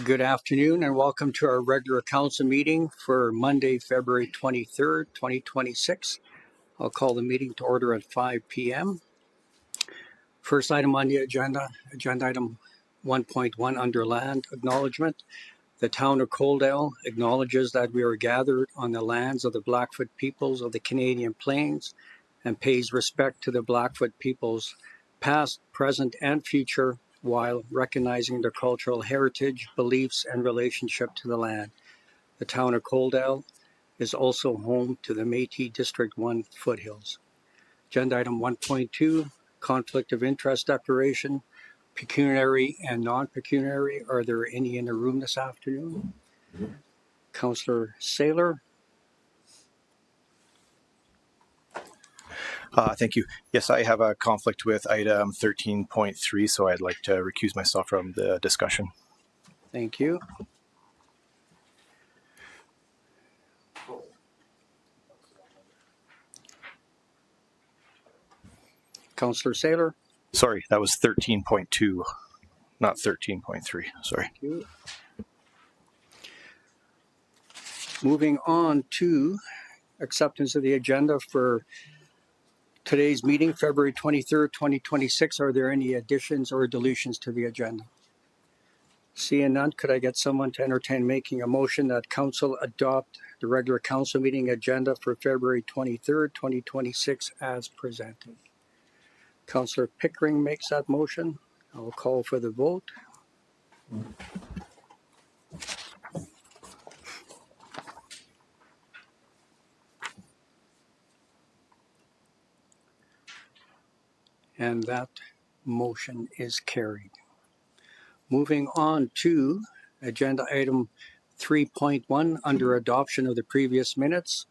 Good afternoon and welcome to our regular council meeting for Monday, February 23rd, 2026. I'll call the meeting to order at 5 p.m. First item on the agenda item 1.1 under Land Acknowledgement. The town of Couil acknowledges that we are gathered on the lands of the Blackfoot peoples of the Canadian Plains and pays respect to the Blackfoot peoples past, present, and future, while recognizing their cultural heritage, beliefs, and relationship to the land. The town of Couil is also home to the Métis District 1 foothills. Agenda item 1.2, conflict of interest declaration, pecuniary and non-pecuniary. Are there any in the room this afternoon? Councillor Sailer. Thank you. Yes, I have a conflict with item 13.3, so I'd like to recuse myself from the discussion. Thank you. Councillor Sailer. Sorry, that was 13.2, not 13.3. Sorry. Thank you. Moving on to acceptance of the agenda for today's meeting, February 23rd, 2026. Are there any additions or deletions to the agenda? Seeing none, could I get someone to entertain making a motion that council adopt the regular council meeting agenda for February 23rd, 2026 as presented? Councillor Pickering makes that motion. I'll call for the vote. And that motion is carried. Moving on to agenda item 3.1 under adoption of the previous minutes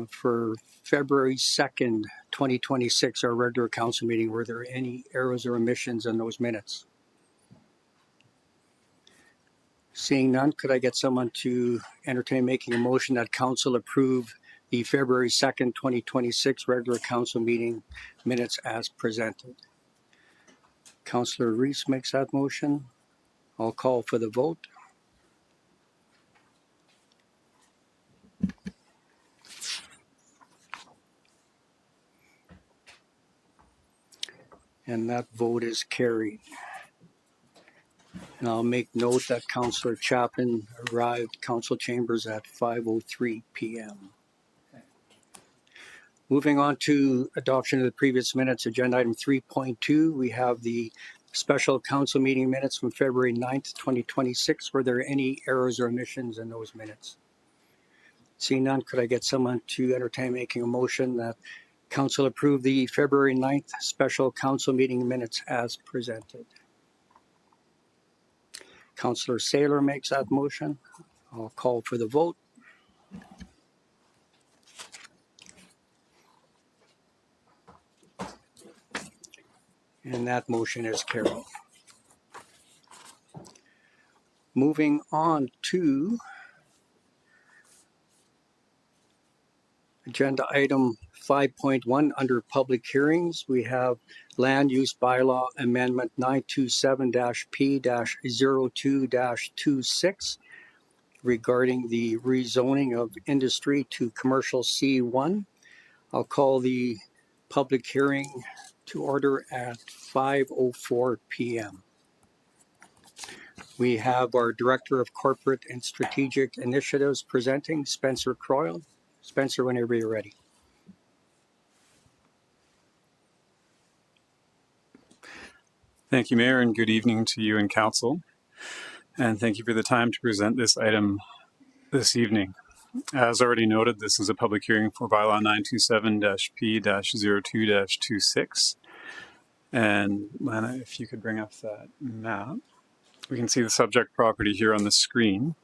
for February 2nd, 2026, our regular council meeting. Were there any errors or omissions in those minutes? Seeing none, could I get someone to entertain making a motion that council approve the February 2nd, 2026 regular council meeting minutes as presented? Councillor Reese makes that motion. I'll call for the vote. And that vote is carried. And I'll make note that Councillor Chapman arrived council chambers at 5:03 p.m. Moving on to adoption of the previous minutes, agenda item 3.2, we have the special council meeting minutes from February 9th, 2026. Were there any errors or omissions in those minutes? Seeing none, could I get someone to entertain making a motion that council approve the February 9th special council meeting minutes as presented? Councillor Sailer makes that motion. I'll call for the vote. And that motion is carried. Moving on to agenda item 5.1 under public hearings, we have Land Use Bylaw Amendment 927-P-02-26 regarding the rezoning of industry to commercial C1. I'll call the public hearing to order at 5:04 p.m. We have our Director of Corporate and Strategic Initiatives presenting, Spencer Croil. Spencer, whenever you're ready. Thank you, Mayor, and good evening to you and Council. And thank you for the time to present this item this evening. As already noted, this is a public hearing for Bylaw 927-P-02-26. And Lana, if you could bring up that map. We can see the subject property here on the screen.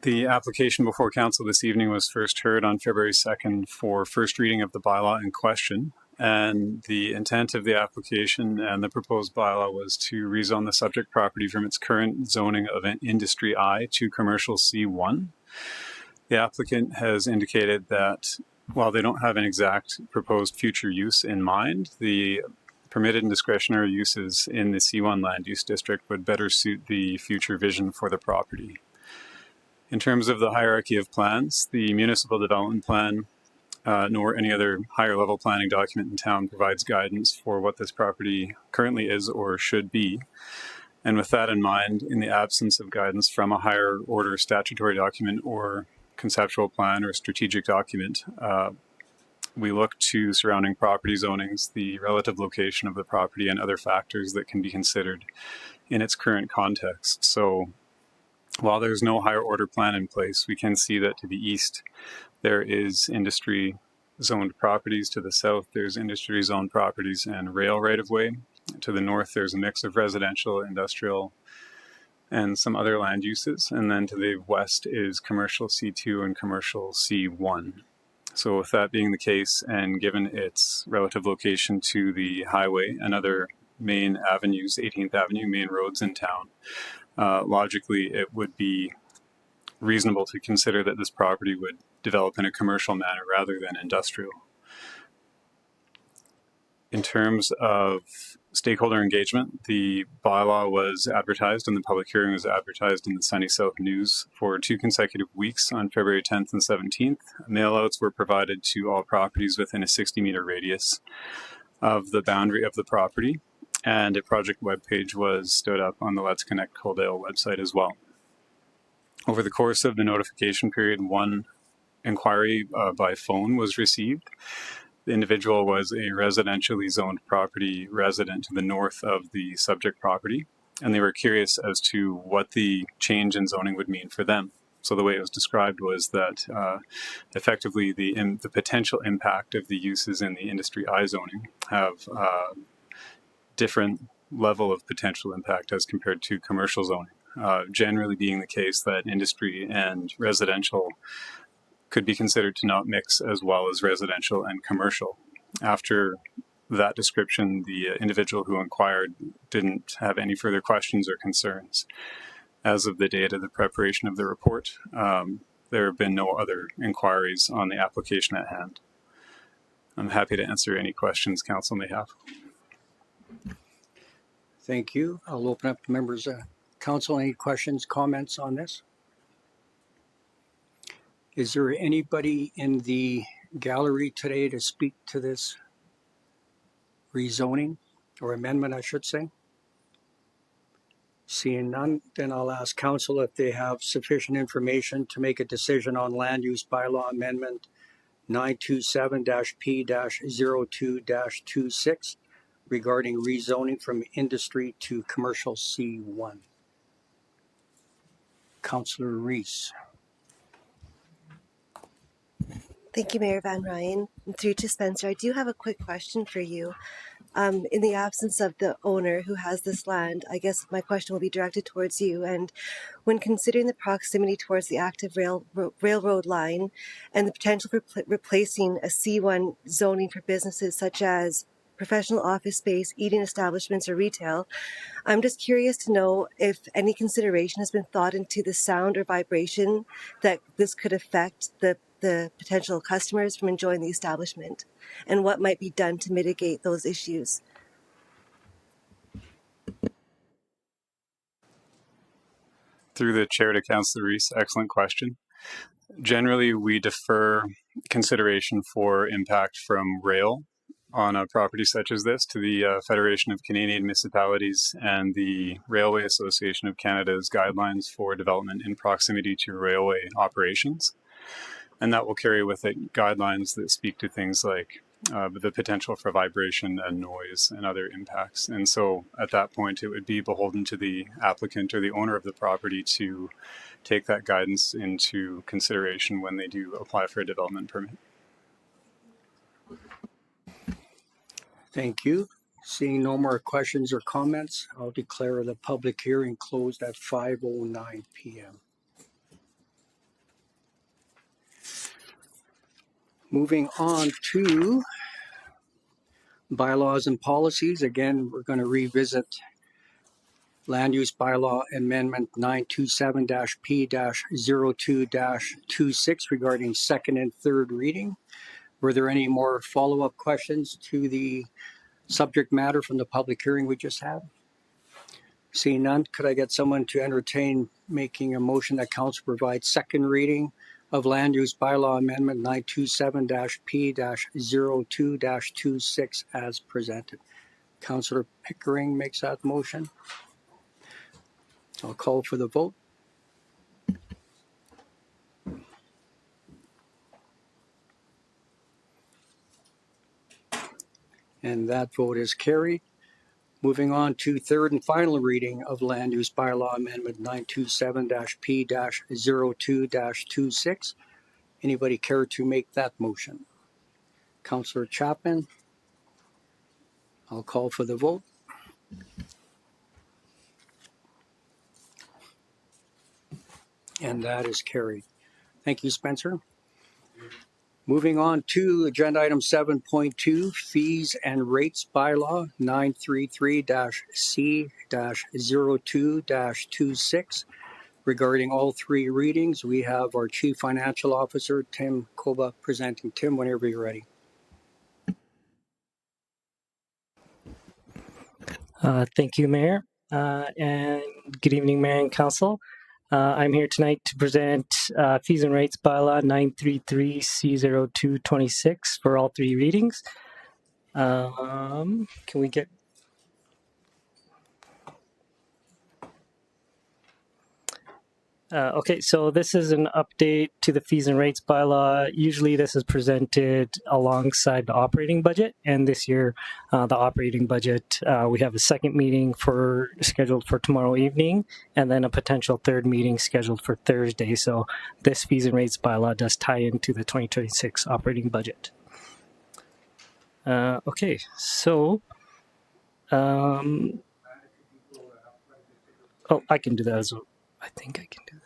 The application before Council this evening was first heard on February 2nd for first reading of the bylaw in question. And the intent of the application and the proposed bylaw was to rezone the subject property from its current zoning of an Industry I to Commercial C1. The applicant has indicated that while they don't have an exact proposed future use in mind, the permitted and discretionary uses in the C1 land use district would better suit the future vision for the property. In terms of the hierarchy of plans, the municipal development plan nor any other higher level planning document in town provides guidance for what this property currently is or should be. And with that in mind, in the absence of guidance from a higher order statutory document or conceptual plan or strategic document, we look to surrounding property zonings, the relative location of the property, and other factors that can be considered in its current context. So while there's no higher order plan in place, we can see that to the east, there is industry zoned properties. To the south, there's industry zoned properties and rail right of way. To the north, there's a mix of residential, industrial, and some other land uses. And then to the west is commercial C2 and commercial C1. So with that being the case, and given its relative location to the highway and other main avenues, 18th Avenue, main roads in town, logically it would be reasonable to consider that this property would develop in a commercial manner rather than industrial. In terms of stakeholder engagement, the bylaw was advertised and the public hearing was advertised in the Sunny South News for 2 consecutive weeks on February 10th and 17th. Mailouts were provided to all properties within a 60-meter radius of the boundary of the property, and a project webpage was stood up on the Let's Connect Coaldale website as well. Over the course of the notification period, 1 inquiry by phone was received. The individual was a residentially zoned property resident to the north of the subject property, and they were curious as to what the change in zoning would mean for them. So the way it was described was that effectively the potential impact of the uses in the industry I zoning have different level of potential impact as compared to commercial zoning. Generally being the case that industry and residential could be considered to not mix as well as residential and commercial. After that description, the individual who inquired didn't have any further questions or concerns. As of the date of the preparation of the report, there have been no other inquiries on the application at hand. I'm happy to answer any questions council may have. Thank you. I'll open up to members of council. Any questions, comments on this? Is there anybody in the gallery today to speak to this rezoning or amendment, I should say? Seeing none, then I'll ask council if they have sufficient information to make a decision on land use bylaw amendment 927-P-02-26 regarding rezoning from industry to commercial C1. Councillor Reese. Thank you, Mayor Van Rijn. And through to Spencer, I do have a quick question for you. In the absence of the owner who has this land, I guess my question will be directed towards you. And when considering the proximity towards the active railroad line and the potential for replacing a C1 zoning for businesses such as professional office space, eating establishments, or retail, I'm just curious to know if any consideration has been thought into the sound or vibration that this could affect the potential customers from enjoying the establishment, and what might be done to mitigate those issues. Through the chair to Councillor Reese, excellent question. Generally, we defer consideration for impact from rail on a property such as this to the Federation of Canadian Municipalities and the Railway Association of Canada's guidelines for development in proximity to railway operations. And that will carry with it guidelines that speak to things like the potential for vibration and noise and other impacts. And so at that point, it would be beholden to the applicant or the owner of the property to take that guidance into consideration when they do apply for a development permit. Thank you. Seeing no more questions or comments, I'll declare the public hearing closed at 5:09 p.m. Moving on to bylaws and policies. Again, we're going to revisit Land Use Bylaw Amendment 927-P-02-26 regarding second and third reading. Were there any more follow-up questions to the subject matter from the public hearing we just had? Seeing none, could I get someone to entertain making a motion that council provides second reading of Land Use Bylaw Amendment 927-P-02-26 as presented? Councillor Pickering makes that motion. I'll call for the vote. And that vote is carried. Moving on to third and final reading of Land Use Bylaw Amendment 927-P-02-26. Anybody care to make that motion? Councillor Chapman. I'll call for the vote. And that is carried. Thank you, Spencer. Moving on to agenda item 7.2, fees and rates bylaw 933-C-02-26. Regarding all three readings, we have our Chief Financial Officer, Tim Koba, presenting. Tim, whenever you're ready. Thank you, Mayor, and good evening, Mayor and Council. I'm here tonight to present fees and rates bylaw 933-C-02-26 for all three readings. Can we get... Okay, so this is an update to the fees and rates bylaw. Usually this is presented alongside the operating budget, and this year the operating budget, we have a second meeting scheduled for tomorrow evening, and then a potential third meeting scheduled for Thursday. So this fees and rates bylaw does tie into the 2026 operating budget. Okay, so oh, I can do that as well. I think I can do that.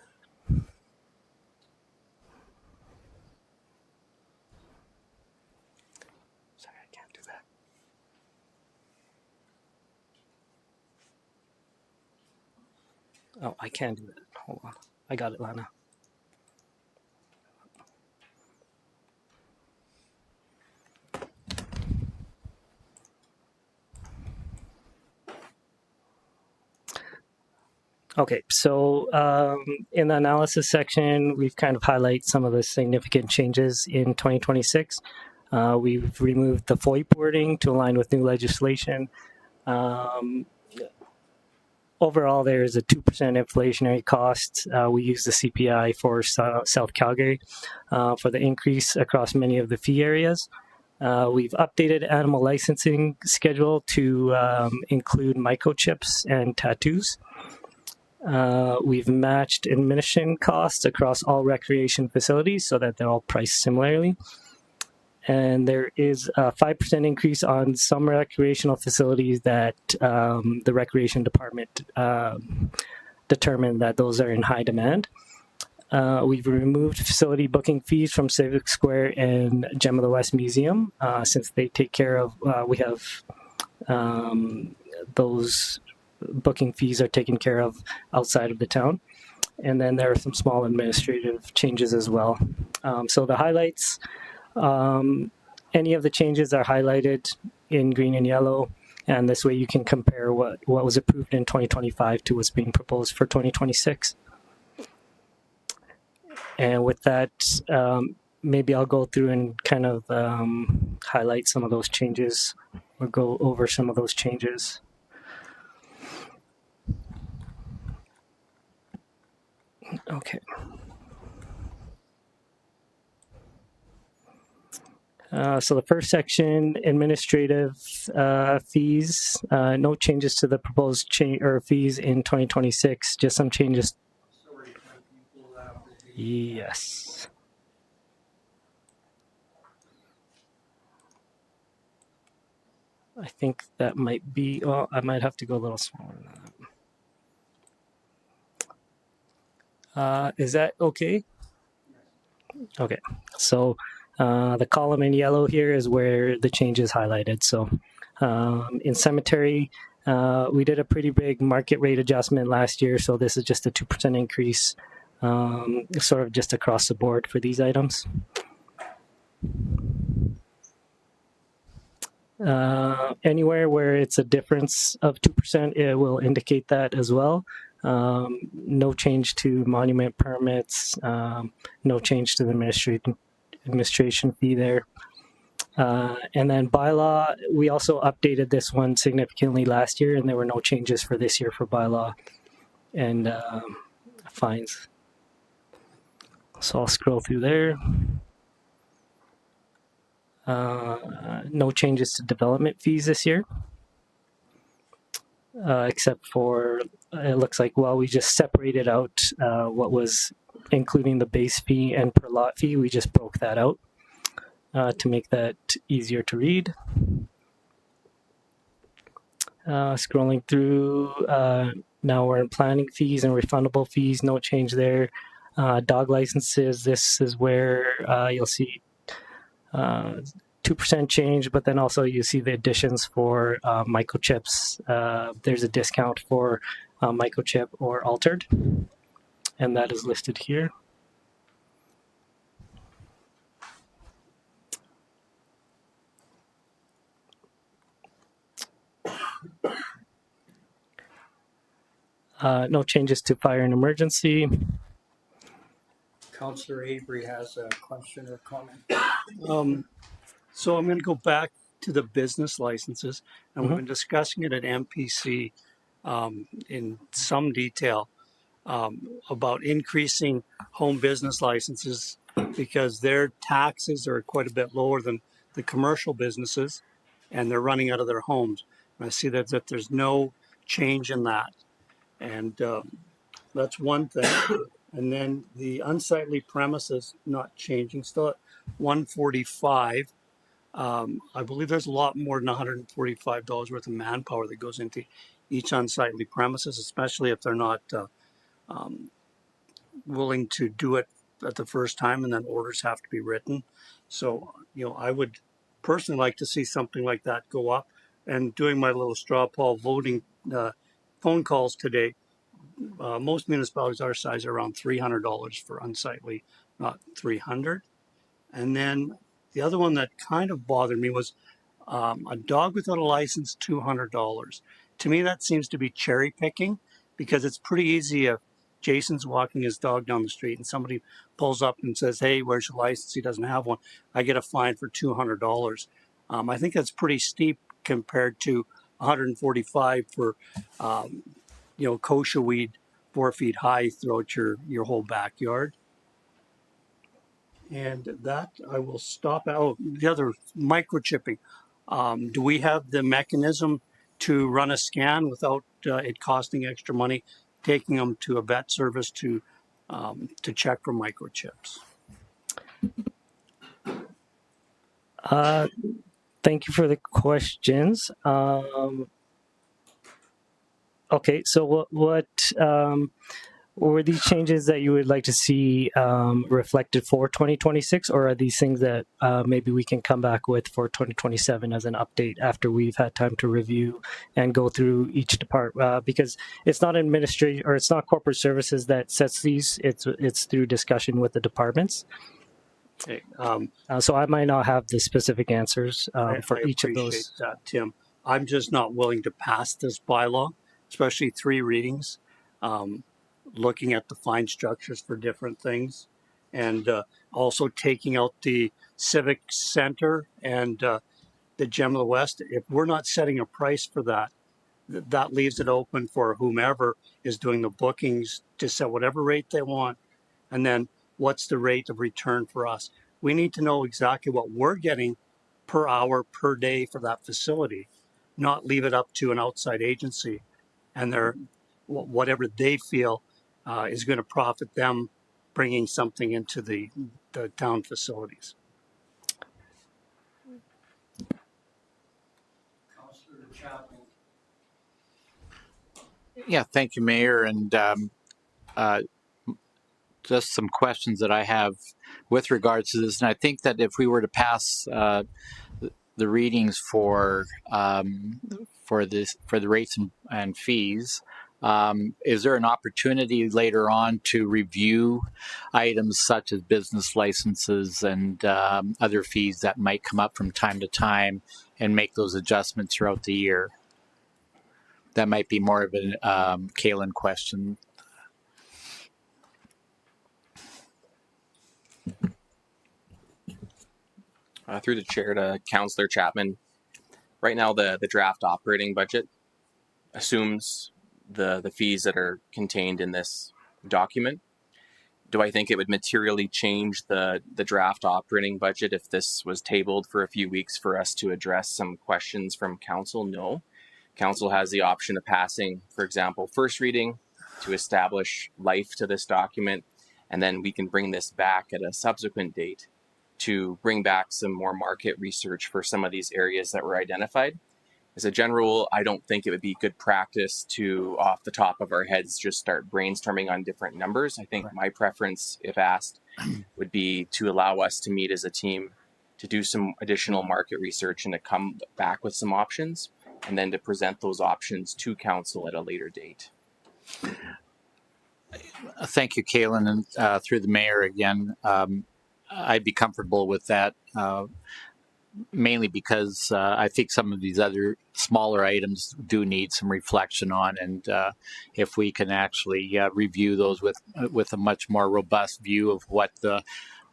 Sorry, I can't do that. Oh, I can do that. Hold on. I got it, Lana. Okay, so in the analysis section, we've kind of highlighted some of the significant changes in 2026. We've removed the FOIP wording to align with new legislation. Overall, there is a 2% inflationary cost. We use the CPI for South Calgary for the increase across many of the fee areas. We've updated animal licensing schedule to include microchips and tattoos. We've matched admission costs across all recreation facilities so that they're all priced similarly. And there is a 5% increase on some recreational facilities that the recreation department determined that those are in high demand. We've removed facility booking fees from Civic Square and Gem of the West Museum since they take care of, we have those booking fees are taken care of outside of the town. And then there are some small administrative changes as well. So the highlights, any of the changes are highlighted in green and yellow, and this way you can compare what was approved in 2025 to what's being proposed for 2026. And with that, maybe I'll go through and kind of highlight some of those changes or go over some of those changes. Okay. So the first section, administrative fees, no changes to the proposed fees in 2026, just some changes. Yes. I think that might be, well, I might have to go a little smaller than that. Is that okay? Okay, so the column in yellow here is where the change is highlighted. So in cemetery, we did a pretty big market rate adjustment last year, so this is just a 2% increase, sort of just across the board for these items. Anywhere where it's a difference of 2%, it will indicate that as well. No change to monument permits, no change to the administration fee there. And then bylaw, we also updated this one significantly last year, and there were no changes for this year for bylaw and fines. So I'll scroll through there. No changes to development fees this year, except for it looks like, well, we just separated out what was including the base fee and per lot fee. We just broke that out to make that easier to read. Scrolling through, now we're in planning fees and refundable fees, no change there. Dog licenses, this is where you'll see 2% change, but then also you see the additions for microchips. There's a discount for microchip or altered, and that is listed here. No changes to fire and emergency. Councillor Avery has a question or comment. So I'm going to go back to the business licenses, and we've been discussing it at MPC in some detail about increasing home business licenses because their taxes are quite a bit lower than the commercial businesses, and they're running out of their homes. And I see that there's no change in that, and that's one thing. And then the unsightly premises not changing, still at 145. I believe there's a lot more than $145 worth of manpower that goes into each unsightly premises, especially if they're not willing to do it at the first time, and then orders have to be written. So, I would personally like to see something like that go up. And doing my little straw poll voting phone calls today, most municipalities our size are around $300 for unsightly, not $300. And then the other one that kind of bothered me was a dog without a license, $200. To me, that seems to be cherry picking because it's pretty easy if Jason's walking his dog down the street and somebody pulls up and says, "Hey, where's your license?" He doesn't have one. I get a fine for $200. I think that's pretty steep compared to $145 for kochia weed 4 feet high throughout your whole backyard. And that I will stop out. Oh, the other microchipping. Do we have the mechanism to run a scan without it costing extra money, taking them to a vet service to check for microchips? Thank you for the questions. Okay, so what were these changes that you would like to see reflected for 2026, or are these things that maybe we can come back with for 2027 as an update after we've had time to review and go through each department? Because it's not administration or it's not corporate services that sets these; it's through discussion with the departments. Okay. So I might not have the specific answers for each of those. That, Tim. I'm just not willing to pass this bylaw, especially 3 readings. Looking at the fine structures for different things, and also taking out the civic center and the Gem of the West. If we're not setting a price for that, that leaves it open for whomever is doing the bookings to set whatever rate they want. And then what's the rate of return for us? We need to know exactly what we're getting per hour, per day for that facility, not leave it up to an outside agency and their whatever they feel is going to profit them bringing something into the town facilities. Councillor Chapman. Yeah, thank you, Mayor. And just some questions that I have with regards to this. And I think that if we were to pass the readings for the rates and fees, Is there an opportunity later on to review items such as business licenses and other fees that might come up from time to time and make those adjustments throughout the year? That might be more of a Kaylin question. Through the chair to Councillor Chapman. Right now, the draft operating budget assumes the fees that are contained in this document. Do I think it would materially change the draft operating budget if this was tabled for a few weeks for us to address some questions from council? No. Council has the option of passing, for example, first reading to establish life to this document, and then we can bring this back at a subsequent date to bring back some more market research for some of these areas that were identified. As a general rule, I don't think it would be good practice to, off the top of our heads, just start brainstorming on different numbers. I think my preference, if asked, would be to allow us to meet as a team to do some additional market research and to come back with some options, and then to present those options to council at a later date. Thank you, Kaylin, and through the mayor again. I'd be comfortable with that, mainly because I think some of these other smaller items do need some reflection on, and if we can actually review those with a much more robust view of what the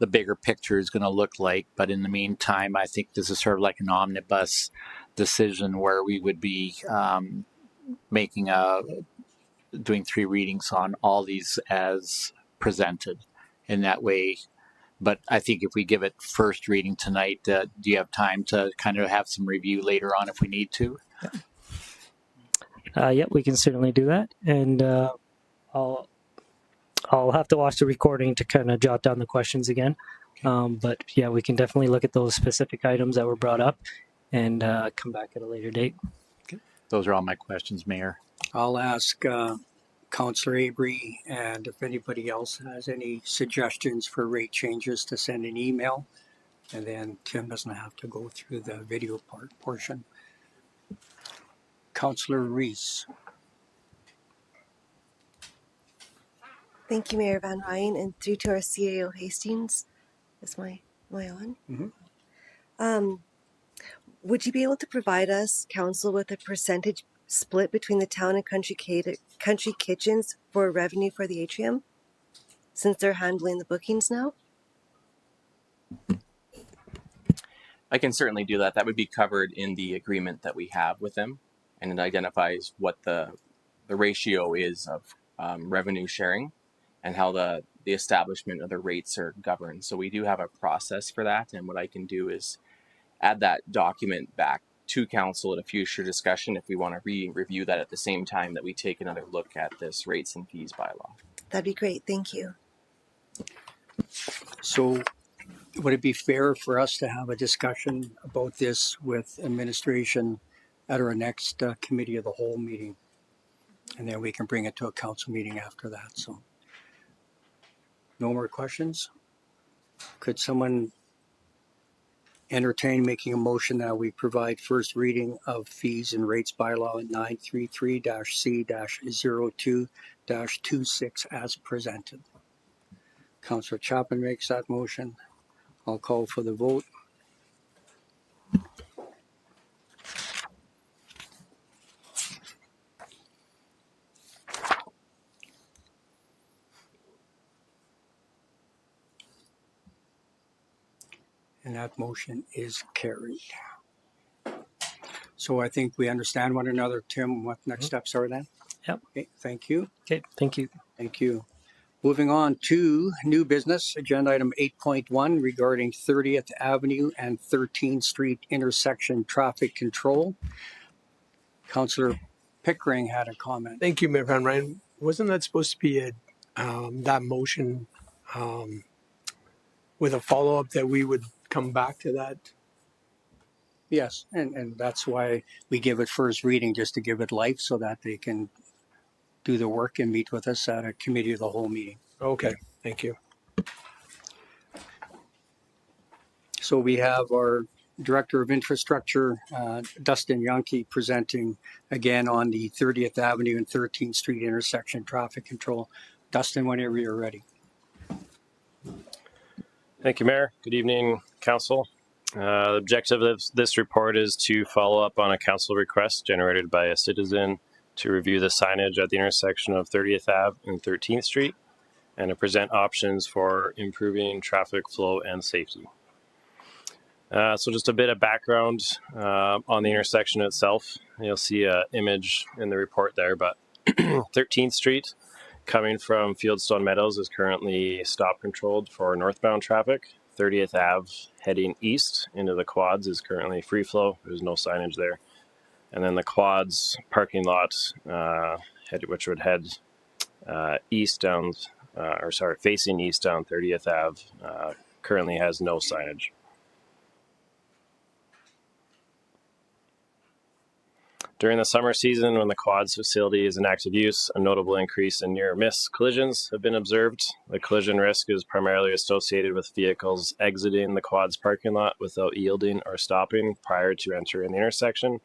bigger picture is going to look like. But in the meantime, I think this is sort of like an omnibus decision where we would be doing 3 readings on all these as presented in that way. But I think if we give it first reading tonight, do you have time to kind of have some review later on if we need to? Yep, we can certainly do that. And I'll have to watch the recording to kind of jot down the questions again. But yeah, we can definitely look at those specific items that were brought up and come back at a later date. Okay. Those are all my questions, Mayor. I'll ask Councillor Avery, and if anybody else has any suggestions for rate changes, to send an email, and then Tim doesn't have to go through the video portion. Councillor Reese. Thank you, Mayor Van Rijn, and through to our CAO Hastings. Am I on? Mm-hmm. Would you be able to provide us, council, with a percentage split between the town and country kitchens for revenue for the atrium, since they're handling the bookings now? I can certainly do that. That would be covered in the agreement that we have with them, and it identifies what the ratio is of revenue sharing and how the establishment of the rates are governed. So we do have a process for that, and what I can do is add that document back to council at a future discussion if we want to review that at the same time that we take another look at this rates and fees bylaw. That'd be great. Thank you. So would it be fair for us to have a discussion about this with administration at our next committee of the whole meeting? And then we can bring it to a council meeting after that. So no more questions? Could someone entertain making a motion that we provide first reading of fees and rates bylaw 933-C-02-26 as presented? Councillor Chapman makes that motion. I'll call for the vote. And that motion is carried. So I think we understand one another. Tim, what next steps are then? Yep. Okay, thank you. Okay, thank you. Thank you. Moving on to new business, agenda item 8.1 regarding 30th Avenue and 13th Street intersection traffic control. Councillor Pickering had a comment. Thank you, Mayor Van Rijn. Wasn't that supposed to be that motion with a follow-up that we would come back to that? Yes, and that's why we give it first reading, just to give it life so that they can do the work and meet with us at a committee of the whole meeting. Okay, thank you. So we have our Director of Infrastructure, Dustin Yonke, presenting again on the 30th Avenue and 13th Street intersection traffic control. Dustin, whenever you're ready. Thank you, Mayor. Good evening, Council. The objective of this report is to follow up on a council request generated by a citizen to review the signage at the intersection of 30th Ave and 13th Street and to present options for improving traffic flow and safety. So just a bit of background on the intersection itself. You'll see an image in the report there, but 13th Street coming from Fieldstone Meadows is currently stop controlled for northbound traffic. 30th Ave heading east into the quads is currently free flow. There's no signage there. And then the quads parking lot, which would head east down, facing east down 30th Ave, currently has no signage. During the summer season, when the quads facility is in active use, a notable increase in near-miss collisions have been observed. The collision risk is primarily associated with vehicles exiting the quads parking lot without yielding or stopping prior to entering the intersection,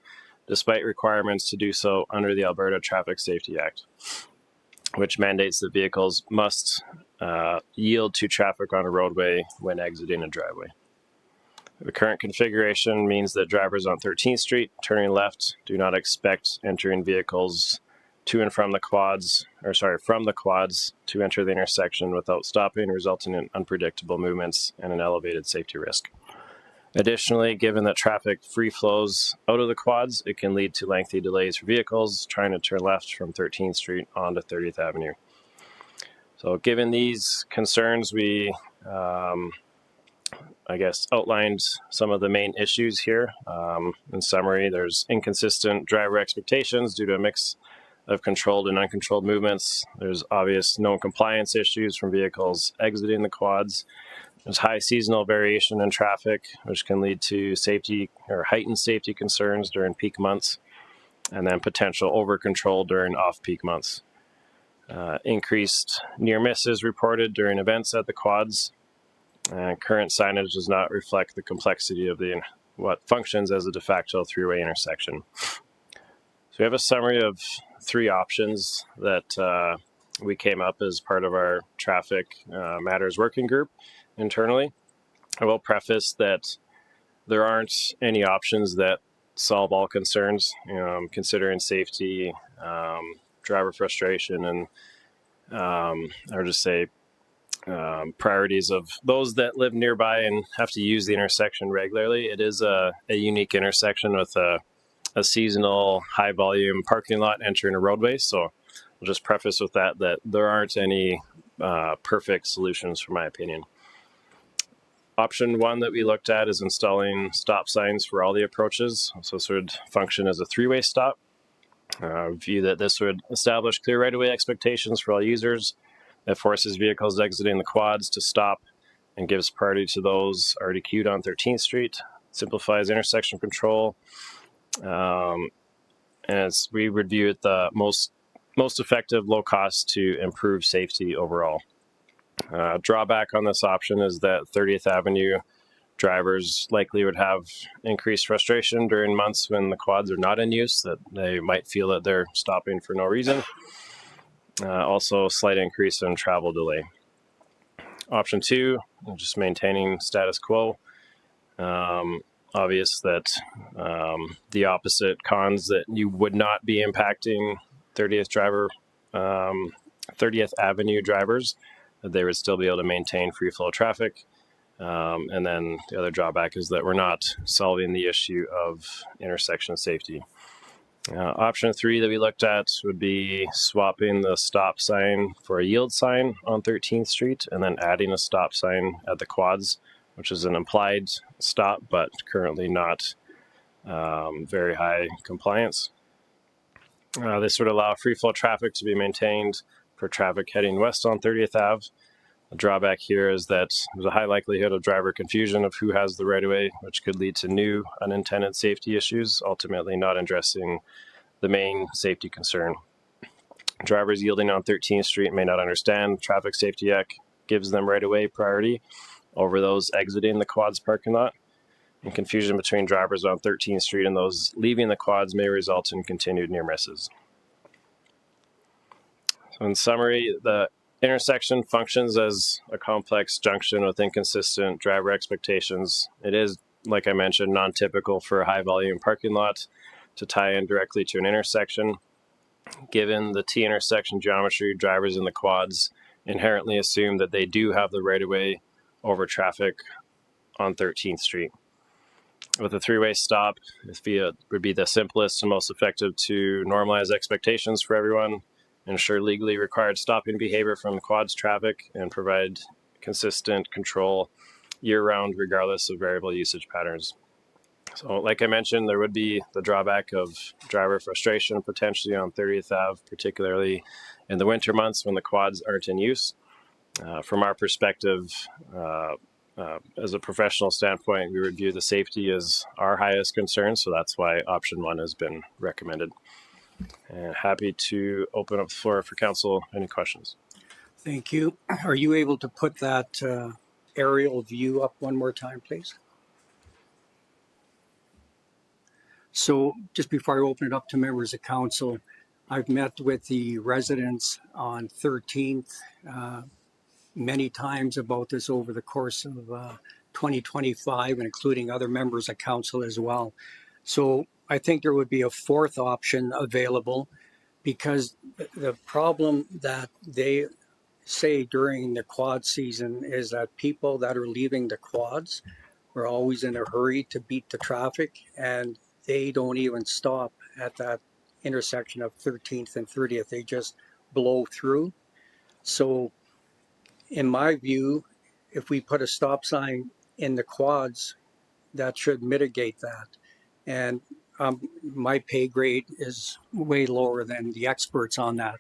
despite requirements to do so under the Alberta Traffic Safety Act, which mandates that vehicles must yield to traffic on a roadway when exiting a driveway. The current configuration means that drivers on 13th Street turning left do not expect entering vehicles to and from the quads, from the quads to enter the intersection without stopping, resulting in unpredictable movements and an elevated safety risk. Additionally, given that traffic free flows out of the quads, it can lead to lengthy delays for vehicles trying to turn left from 13th Street onto 30th Avenue. So given these concerns, we outlined some of the main issues here. In summary, there's inconsistent driver expectations due to a mix of controlled and uncontrolled movements. There's obvious known compliance issues from vehicles exiting the quads. There's high seasonal variation in traffic, which can lead to safety or heightened safety concerns during peak months, and then potential over-control during off-peak months. Increased near misses reported during events at the quads. Current signage does not reflect the complexity of what functions as a de facto three-way intersection. So we have a summary of three options that we came up as part of our traffic matters working group internally. I will preface that there aren't any options that solve all concerns, considering safety, driver frustration, and priorities of those that live nearby and have to use the intersection regularly. It is a unique intersection with a seasonal high volume parking lot entering a roadway. So I'll just preface with that there aren't any perfect solutions, for my opinion. Option one that we looked at is installing stop signs for all the approaches. So this would function as a three-way stop. View that this would establish clear right-of-way expectations for all users. It forces vehicles exiting the quads to stop and gives priority to those already queued on 13th Street. Simplifies intersection control. And we would view it the most effective, low cost to improve safety overall. Drawback on this option is that 30th Avenue drivers likely would have increased frustration during months when the quads are not in use, that they might feel that they're stopping for no reason. Also, a slight increase in travel delay. Option two, just maintaining status quo. Obvious that the opposite cons, that you would not be impacting 30th Avenue drivers, that they would still be able to maintain free flow traffic. And then the other drawback is that we're not solving the issue of intersection safety. Option three that we looked at would be swapping the stop sign for a yield sign on 13th Street and then adding a stop sign at the quads, which is an implied stop, but currently not very high compliance. This would allow free flow traffic to be maintained for traffic heading west on 30th Ave. The drawback here is that there's a high likelihood of driver confusion of who has the right-of-way, which could lead to new unintended safety issues, ultimately not addressing the main safety concern. Drivers yielding on 13th Street may not understand Traffic Safety Act gives them right-of-way priority over those exiting the quads parking lot. And confusion between drivers on 13th Street and those leaving the quads may result in continued near misses. So in summary, the intersection functions as a complex junction with inconsistent driver expectations. It is, like I mentioned, non-typical for a high-volume parking lot to tie in directly to an intersection. Given the T-intersection geometry, drivers in the quads inherently assume that they do have the right-of-way over traffic on 13th Street. With a three-way stop, this would be the simplest and most effective to normalize expectations for everyone, ensure legally required stopping behavior from the quads traffic, and provide consistent control year-round regardless of variable usage patterns. So like I mentioned, there would be the drawback of driver frustration potentially on 30th Ave, particularly in the winter months when the quads aren't in use. From our perspective, as a professional standpoint, we would view the safety as our highest concern, so that's why option 1 has been recommended. And happy to open up the floor for council. Any questions? Thank you. Are you able to put that aerial view up one more time, please? So just before I open it up to members of council, I've met with the residents on 13th many times about this over the course of 2025, including other members of council as well. So I think there would be a fourth option available, because the problem that they say during the quad season is that people that are leaving the quads are always in a hurry to beat the traffic, and they don't even stop at that intersection of 13th and 30th. They just blow through. So in my view, if we put a stop sign in the quads, that should mitigate that. And my pay grade is way lower than the experts on that.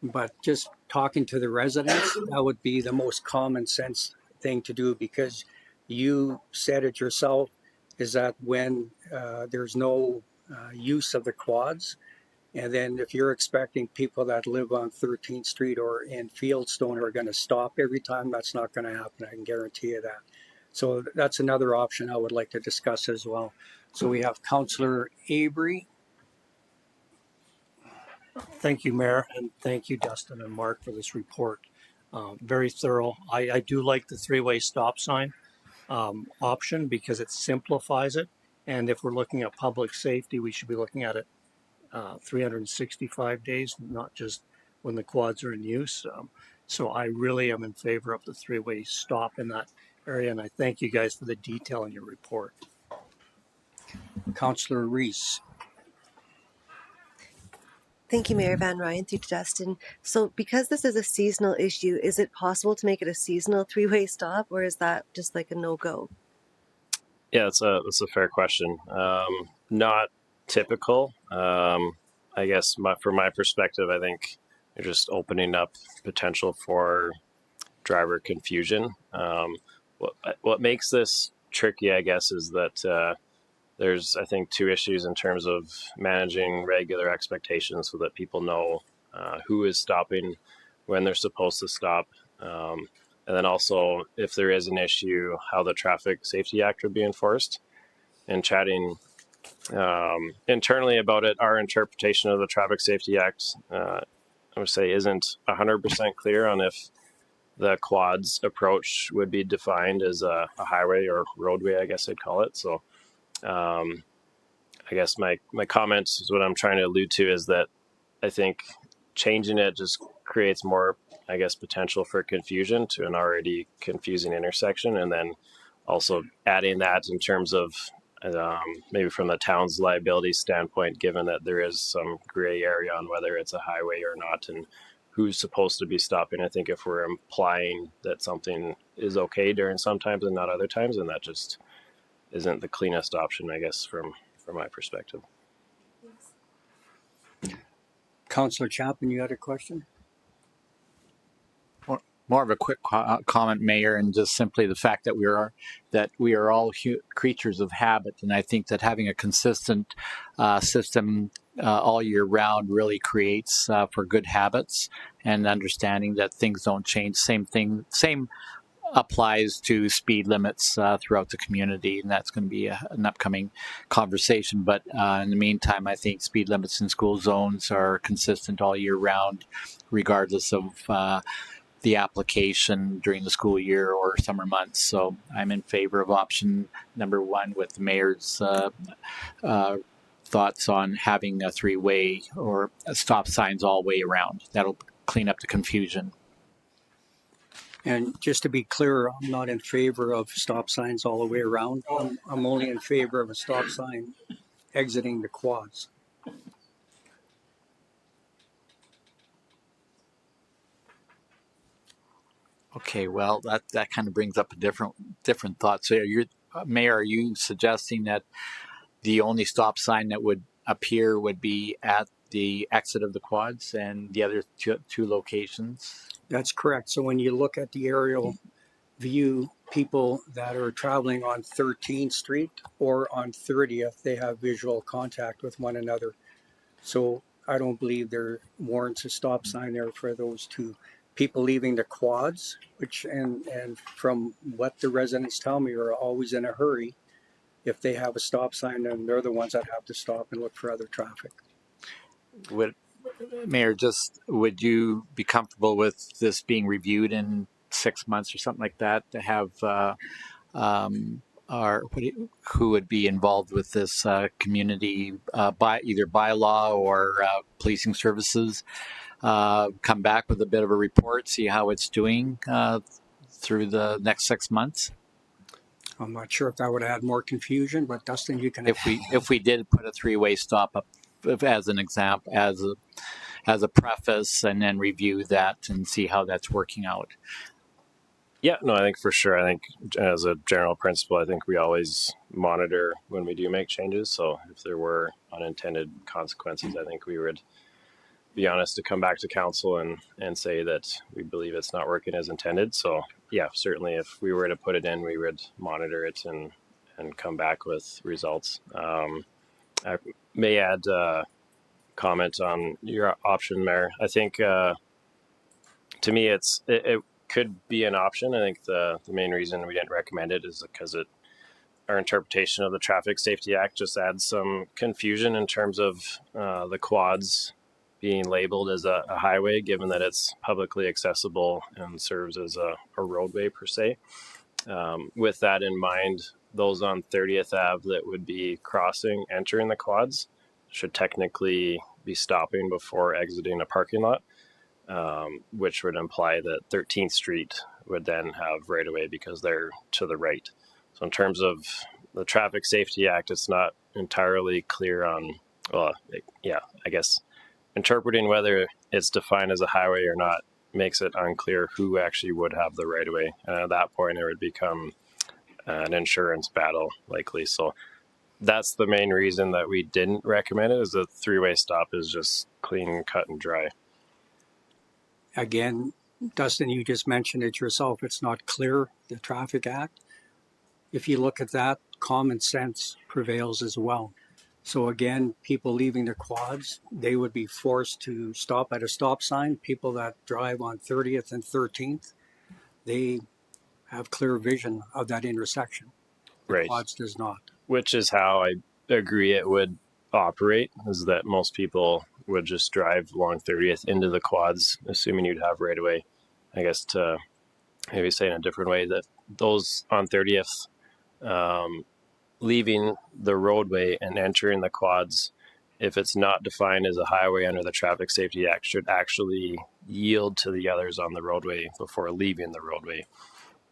But just talking to the residents, that would be the most common sense thing to do, because you said it yourself, is that when there's no use of the quads, and then if you're expecting people that live on 13th Street or in Fieldstone are going to stop every time, that's not going to happen. I can guarantee you that. So that's another option I would like to discuss as well. So we have Councillor Avery. Thank you, Mayor, and thank you, Dustin and Mark, for this report. Very thorough. I do like the three-way stop sign option because it simplifies it. And if we're looking at public safety, we should be looking at it 365 days, not just when the quads are in use. So I really am in favor of the three-way stop in that area, and I thank you guys for the detail in your report. Councillor Reese. Thank you, Mayor Van Rijn, through to Dustin. So because this is a seasonal issue, is it possible to make it a seasonal three-way stop, or is that just like a no-go? Yeah, that's a fair question. Not typical. I guess from my perspective, I think you're just opening up potential for driver confusion. What makes this tricky, I guess, is that there's, I think, two issues in terms of managing regular expectations so that people know who is stopping, when they're supposed to stop, and then also, if there is an issue, how the Traffic Safety Act would be enforced. And chatting internally about it, our interpretation of the Traffic Safety Act, I would say, isn't 100% clear on if the quads approach would be defined as a highway or roadway, I guess I'd call it. So I guess my comment is what I'm trying to allude to is that I think changing it just creates more, I guess, potential for confusion to an already confusing intersection. And then also adding that in terms of maybe from the town's liability standpoint, given that there is some gray area on whether it's a highway or not and who's supposed to be stopping. I think if we're implying that something is okay during some times and not other times, and that just isn't the cleanest option, I guess, from my perspective. Councillor Chapman, you had a question? More of a quick comment, Mayor, and just simply the fact that we are all creatures of habit, and I think that having a consistent system all year round really creates for good habits and understanding that things don't change. Same applies to speed limits throughout the community, and that's going to be an upcoming conversation. But in the meantime, I think speed limits in school zones are consistent all year round, regardless of the application during the school year or summer months. So I'm in favor of option number 1 with the mayor's thoughts on having a 3-way or stop signs all way around. That'll clean up the confusion. And just to be clear, I'm not in favor of stop signs all the way around. I'm only in favor of a stop sign exiting the quads. Okay, well, that kind of brings up a different thought. So, Mayor, are you suggesting that the only stop sign that would appear would be at the exit of the quads and the other two locations? That's correct. So when you look at the aerial view, people that are traveling on 13th Street or on 30th, they have visual contact with one another. So I don't believe there warrants a stop sign there for those two. People leaving the quads, which and from what the residents tell me, are always in a hurry. If they have a stop sign, then they're the ones that have to stop and look for other traffic. Mayor, would you be comfortable with this being reviewed in 6 months or something like that to have who would be involved with this community by either bylaw or policing services come back with a bit of a report, see how it's doing through the next 6 months? I'm not sure if that would add more confusion, but Dustin, you can. If we did put a 3-way stop up as an example, as a preface, and then review that and see how that's working out. Yeah, no, I think for sure. I think as a general principle, I think we always monitor when we do make changes. So if there were unintended consequences, I think we would be honest to come back to council and say that we believe it's not working as intended. So yeah, certainly if we were to put it in, we would monitor it and come back with results. I may add comment on your option, Mayor. I think to me it could be an option. I think the main reason we didn't recommend it is because our interpretation of the Traffic Safety Act just adds some confusion in terms of the quads being labeled as a highway, given that it's publicly accessible and serves as a roadway per se. With that in mind, those on 30th Ave that would be entering the quads should technically be stopping before exiting a parking lot, which would imply that 13th Street would then have right of way because they're to the right. So in terms of the Traffic Safety Act, it's not entirely clear on, I guess interpreting whether it's defined as a highway or not makes it unclear who actually would have the right of way. And at that point, it would become an insurance battle likely. So that's the main reason that we didn't recommend it, is a 3-way stop is just clean, cut, and dry. Again, Dustin, you just mentioned it yourself. It's not clear, the Traffic Act. If you look at that, common sense prevails as well. So again, people leaving the quads, they would be forced to stop at a stop sign. People that drive on 30th and 13th, they have clear vision of that intersection. Right. Quads does not. Which is how I agree it would operate, is that most people would just drive along 30th into the quads, assuming you'd have right away. I guess to maybe say in a different way, that those on 30th leaving the roadway and entering the quads, if it's not defined as a highway under the Traffic Safety Act, should actually yield to the others on the roadway before leaving the roadway.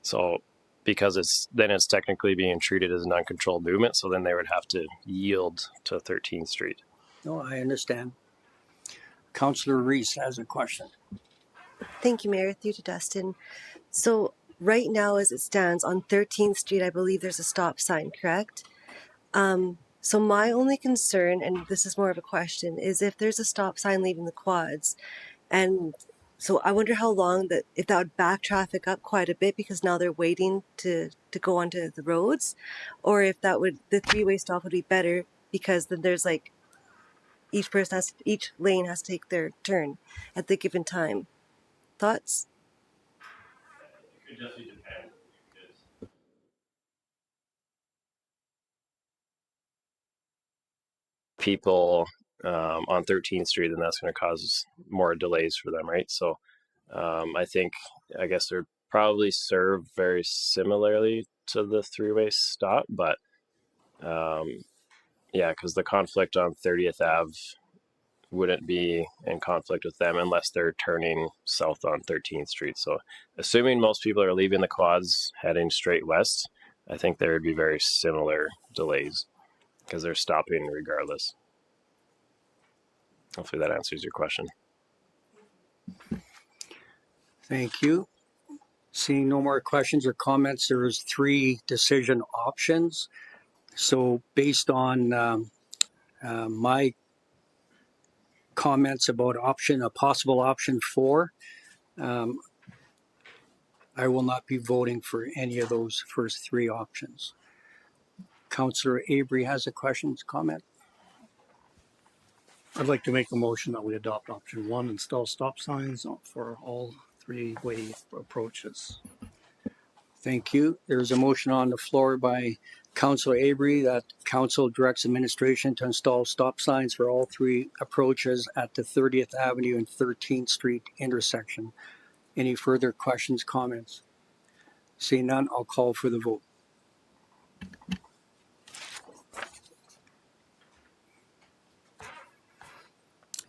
So because it's technically being treated as an uncontrolled movement, so then they would have to yield to 13th Street. No, I understand. Councillor Reese has a question. Thank you, Mayor. Through to Dustin. So right now, as it stands on 13th Street, I believe there's a stop sign, correct? So my only concern, and this is more of a question, is if there's a stop sign leaving the quads, and so I wonder how long if that would back traffic up quite a bit, because now they're waiting to go onto the roads, or if the 3-way stop would be better, because then there's like each lane has to take their turn at the given time. Thoughts? It could definitely depend. people on 13th Street, then that's going to cause more delays for them, right? So I guess they're probably served very similarly to the three-way stop, but yeah, because the conflict on 30th Ave wouldn't be in conflict with them unless they're turning south on 13th Street. So assuming most people are leaving the quads heading straight west, I think there would be very similar delays because they're stopping regardless. Hopefully that answers your question. Thank you. Seeing no more questions or comments, there is 3 decision options. So based on my comments about a possible option 4, I will not be voting for any of those first 3 options. Councillor Avery has a comment. I'd like to make a motion that we adopt option 1, install stop signs for all 3-way approaches. Thank you. There's a motion on the floor by Councillor Avery that Council directs administration to install stop signs for all 3 approaches at the 30th Avenue and 13th Street intersection. Any further questions, comments? Seeing none, I'll call for the vote.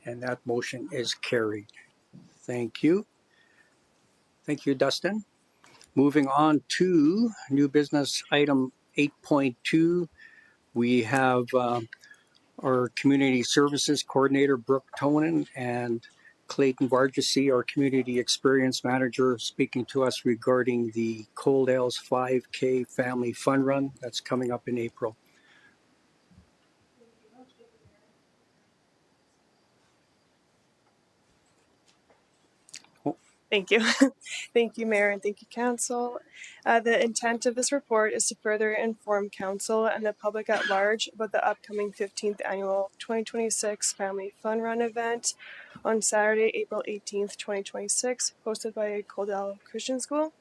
And that motion is carried. Thank you. Thank you, Dustin. Moving on to new business item 8.2, we have our community services coordinator, Brooke Tonin, and Clayton Vargasy, our community experience manager, speaking to us regarding the Coaldales 5K Family Fun Run that's coming up in April. Thank you. Thank you, Mayor, and thank you, Council. The intent of this report is to further inform Council and the public at large about the upcoming 15th Annual 2026 Family Fun Run event on Saturday, April 18th, 2026, hosted by Coaldale Christian School.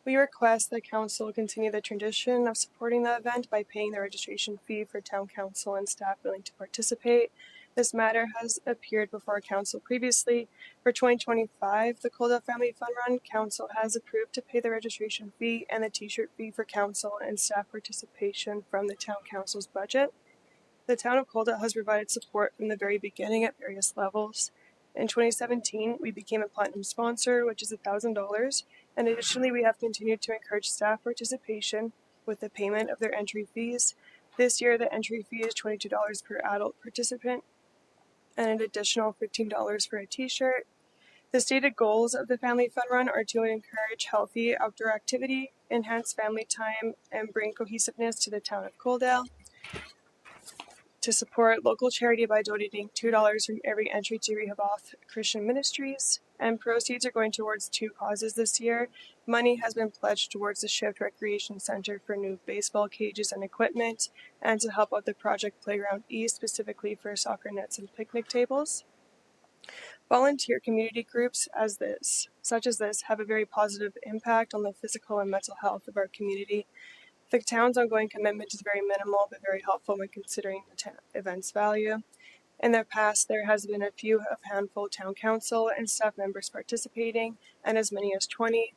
We request that Council continue the tradition of supporting the event by paying the registration fee for Town Council and staff willing to participate. This matter has appeared before Council previously. For 2025, the Coaldale Family Fun Run, Council has approved to pay the registration fee and the t-shirt fee for Council and staff participation from the Town Council's budget. The Town of Coaldale has provided support from the very beginning at various levels. In 2017, we became a platinum sponsor, which is $1,000, and additionally, we have continued to encourage staff participation with the payment of their entry fees. This year, the entry fee is $22 per adult participant, and an additional $15 for a t-shirt. The stated goals of the Family Fun Run are to encourage healthy outdoor activity, enhance family time, and bring cohesiveness to the town of Coaldale. To support local charity by donating $2 from every entry to Rehoboth Christian Ministries, and proceeds are going towards 2 causes this year. Money has been pledged towards the Shift Recreation Center for new baseball cages and equipment, and to help out the Project Playground East, specifically for soccer nets and picnic tables. Volunteer community groups such as this, have a very positive impact on the physical and mental health of our community. The town's ongoing commitment is very minimal, but very helpful when considering the event's value. In the past, there has been a handful of town council and staff members participating, and as many as 20.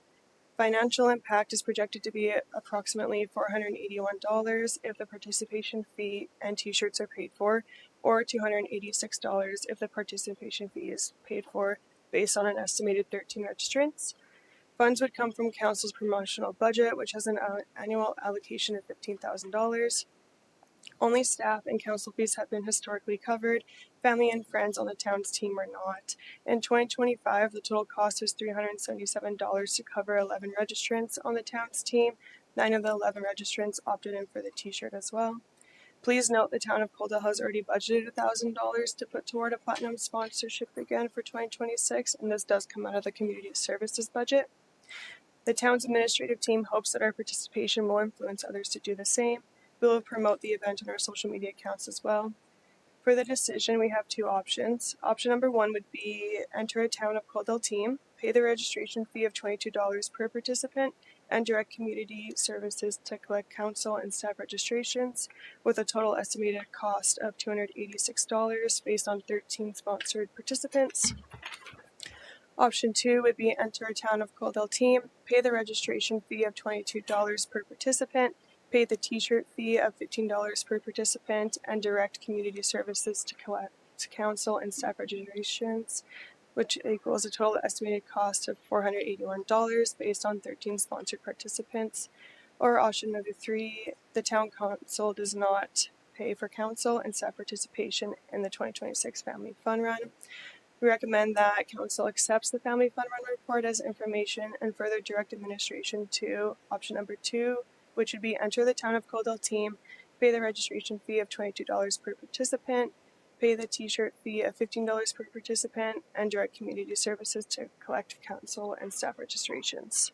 Financial impact is projected to be approximately $481 if the participation fee and t-shirts are paid for, or $286 if the participation fee is paid for based on an estimated 13 registrants. Funds would come from Council's promotional budget, which has an annual allocation of $15,000. Only staff and council fees have been historically covered. Family and friends on the town's team are not. In 2025, the total cost was $377 to cover 11 registrants on the town's team. 9 of the 11 registrants opted in for the t-shirt as well. Please note the town of Coaldale has already budgeted $1,000 to put toward a platinum sponsorship again for 2026, and this does come out of the community services budget. The town's administrative team hopes that our participation will influence others to do the same. We will promote the event on our social media accounts as well. For the decision, we have 2 options. Option number 1 would be enter a Town of Coaldale team, pay the registration fee of $22 per participant, and direct community services to collect council and staff registrations with a total estimated cost of $286 based on 13 sponsored participants. Option 2 would be enter a Town of Coaldale team, pay the registration fee of $22 per participant, pay the t-shirt fee of $15 per participant, and direct community services to collect council and staff registrations, which equals a total estimated cost of $481 based on 13 sponsored participants. Or option number 3, the town council does not pay for council and staff participation in the 2026 Family Fun Run. We recommend that council accepts the Family Fun Run report as information and further direct administration to option number 2, which would be enter the Town of Coaldale team, pay the registration fee of $22 per participant, pay the t-shirt fee of $15 per participant, and direct community services to collect council and staff registrations.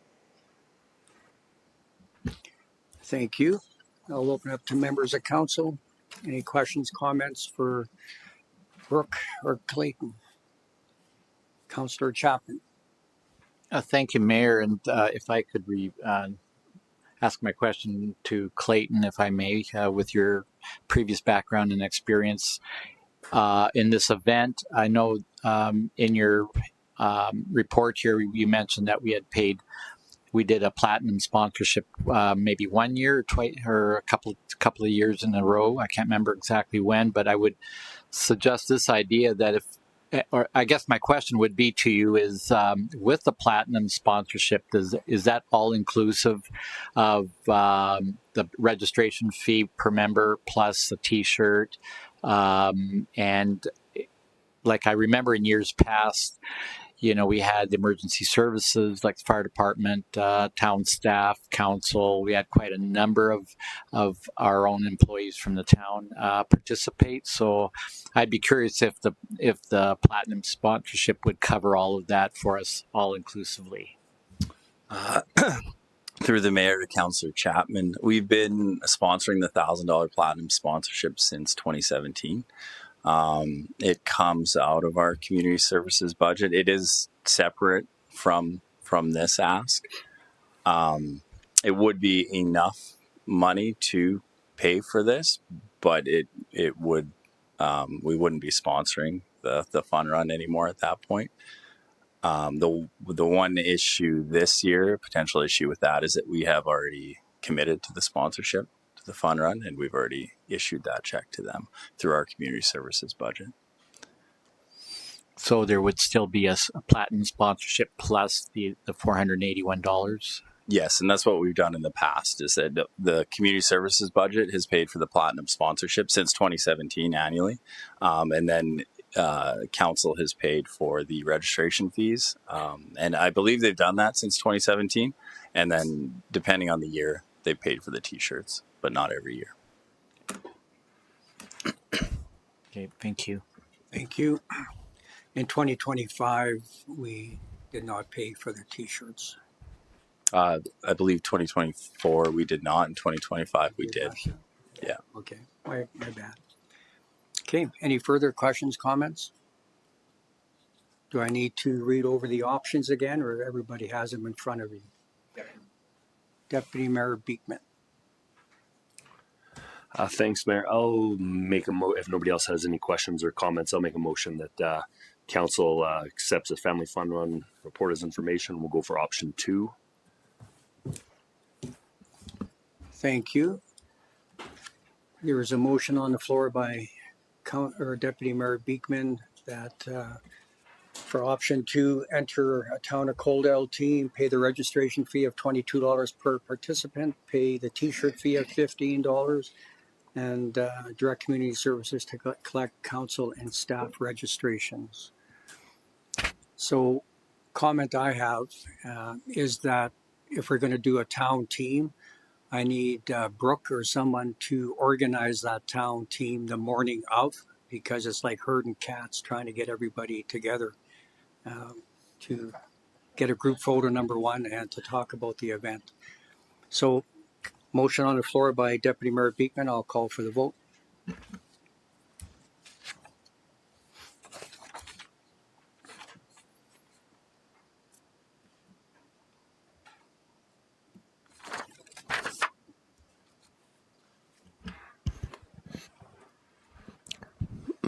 Thank you. I'll open up to members of council. Any questions, comments for Brooke or Clayton? Councillor Chapman. Thank you, Mayor. And if I could ask my question to Clayton, if I may, with your previous background and experience in this event. I know in your report here, you mentioned that we did a platinum sponsorship maybe 1 year or twice, or a couple of years in a row. I can't remember exactly when, but I would suggest this idea that or I guess my question would be to you is, with the platinum sponsorship, is that all inclusive of the registration fee per member plus the t-shirt? And like I remember in years past, we had emergency services like the fire department, town staff, council. We had quite a number of our own employees from the town participate. So I'd be curious if the platinum sponsorship would cover all of that for us all inclusively. Through the mayor to Councillor Chapman, we've been sponsoring the $1,000 platinum sponsorship since 2017. It comes out of our community services budget. It is separate from this ask. It would be enough money to pay for this, but it would we wouldn't be sponsoring the fun run anymore at that point. The one issue this year, potential issue with that, is that we have already committed to the sponsorship, to the fun run, and we've already issued that check to them through our community services budget. So there would still be a platinum sponsorship plus the $481? Yes, and that's what we've done in the past, is that the community services budget has paid for the platinum sponsorship since 2017 annually, and then council has paid for the registration fees, and I believe they've done that since 2017, and then depending on the year, they paid for the t-shirts, but not every year. Okay, thank you. Thank you. In 2025, we did not pay for the t-shirts. I believe 2024 we did not. In 2025 we did. Yeah. Okay, my bad. Okay, any further questions, comments? Do I need to read over the options again, or everybody has them in front of you? Deputy Mayor Beekman. Thanks, Mayor. I'll make if nobody else has any questions or comments, I'll make a motion that council accepts the Family Fun Run report as information. We'll go for option 2. Thank you. There is a motion on the floor by Deputy Mayor Beekman that for option 2, enter a Town of Coaldale team, pay the registration fee of $22 per participant, pay the t-shirt fee of $15, and direct community services to collect council and staff registrations. So, comment I have is that if we're going to do a town team, I need Brooke or someone to organize that town team the morning of, because it's like herding cats trying to get everybody together to get a group photo, number 1, and to talk about the event. So, motion on the floor by Deputy Mayor Beekman. I'll call for the vote.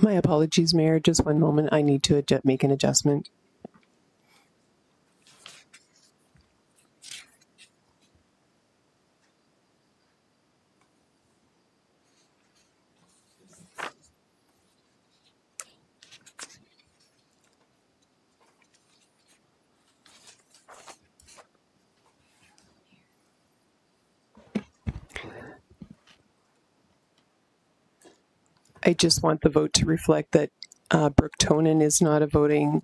My apologies, Mayor. Just one moment. I need to make an adjustment. I just want the vote to reflect that Brooke Tonin is not a voting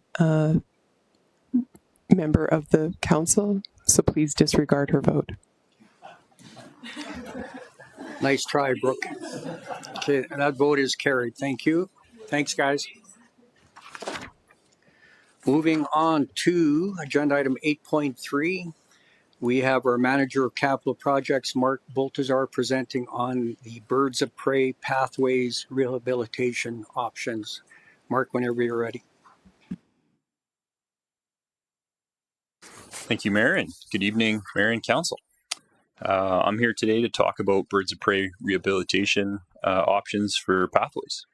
member of the council, so please disregard her vote. Nice try, Brooke. Okay, that vote is carried. Thank you. Thanks, guys. Moving on to agenda item 8.3. We have our Manager of Capital Projects, Mark Baltazar, presenting on the Birds of Prey Pathways Rehabilitation Options. Mark, whenever you're ready. Thank you, Mayor, and good evening, Mayor and Council. I'm here today to talk about Birds of Prey rehabilitation options for pathways.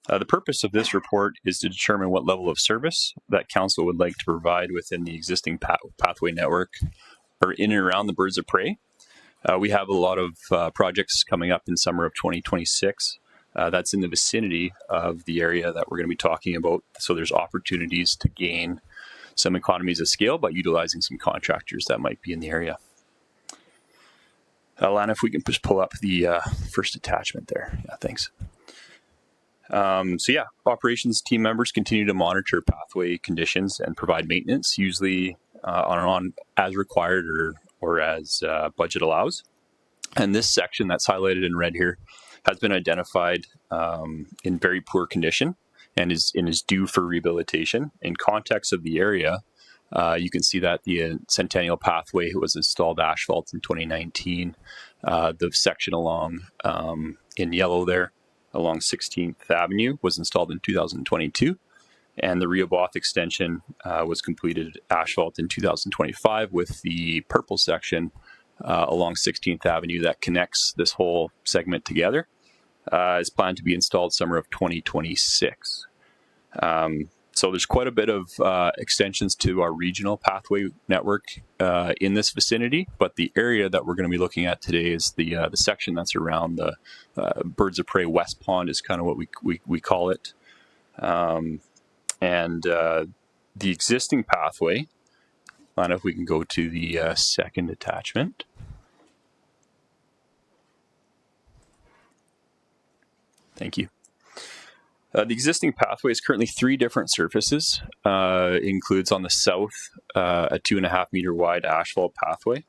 The purpose of this report is to determine what level of service that Council would like to provide within the existing pathway network or in and around the Birds of Prey. We have a lot of projects coming up in summer of 2026. That's in the vicinity of the area that we're going to be talking about. So there's opportunities to gain some economies of scale by utilizing some contractors that might be in the area. Lana, if we can just pull up the first attachment there. Yeah, thanks. Operations team members continue to monitor pathway conditions and provide maintenance, usually on as required or as budget allows. And this section that's highlighted in red here has been identified in very poor condition and is due for rehabilitation. In context of the area, you can see that the Centennial Pathway was installed asphalt in 2019. The section along in yellow there along 16th Avenue was installed in 2022. And the Rehoboth extension was completed asphalt in 2025 with the purple section along 16th Avenue that connects this whole segment together is planned to be installed summer of 2026. So there's quite a bit of extensions to our regional pathway network in this vicinity, but the area that we're going to be looking at today is the section that's around the Birds of Prey West Pond is kind of what we call it. The existing pathway, I don't know if we can go to the second attachment. Thank you. The existing pathway is currently 3 different surfaces. Includes on the south a 2.5 meter wide asphalt pathway.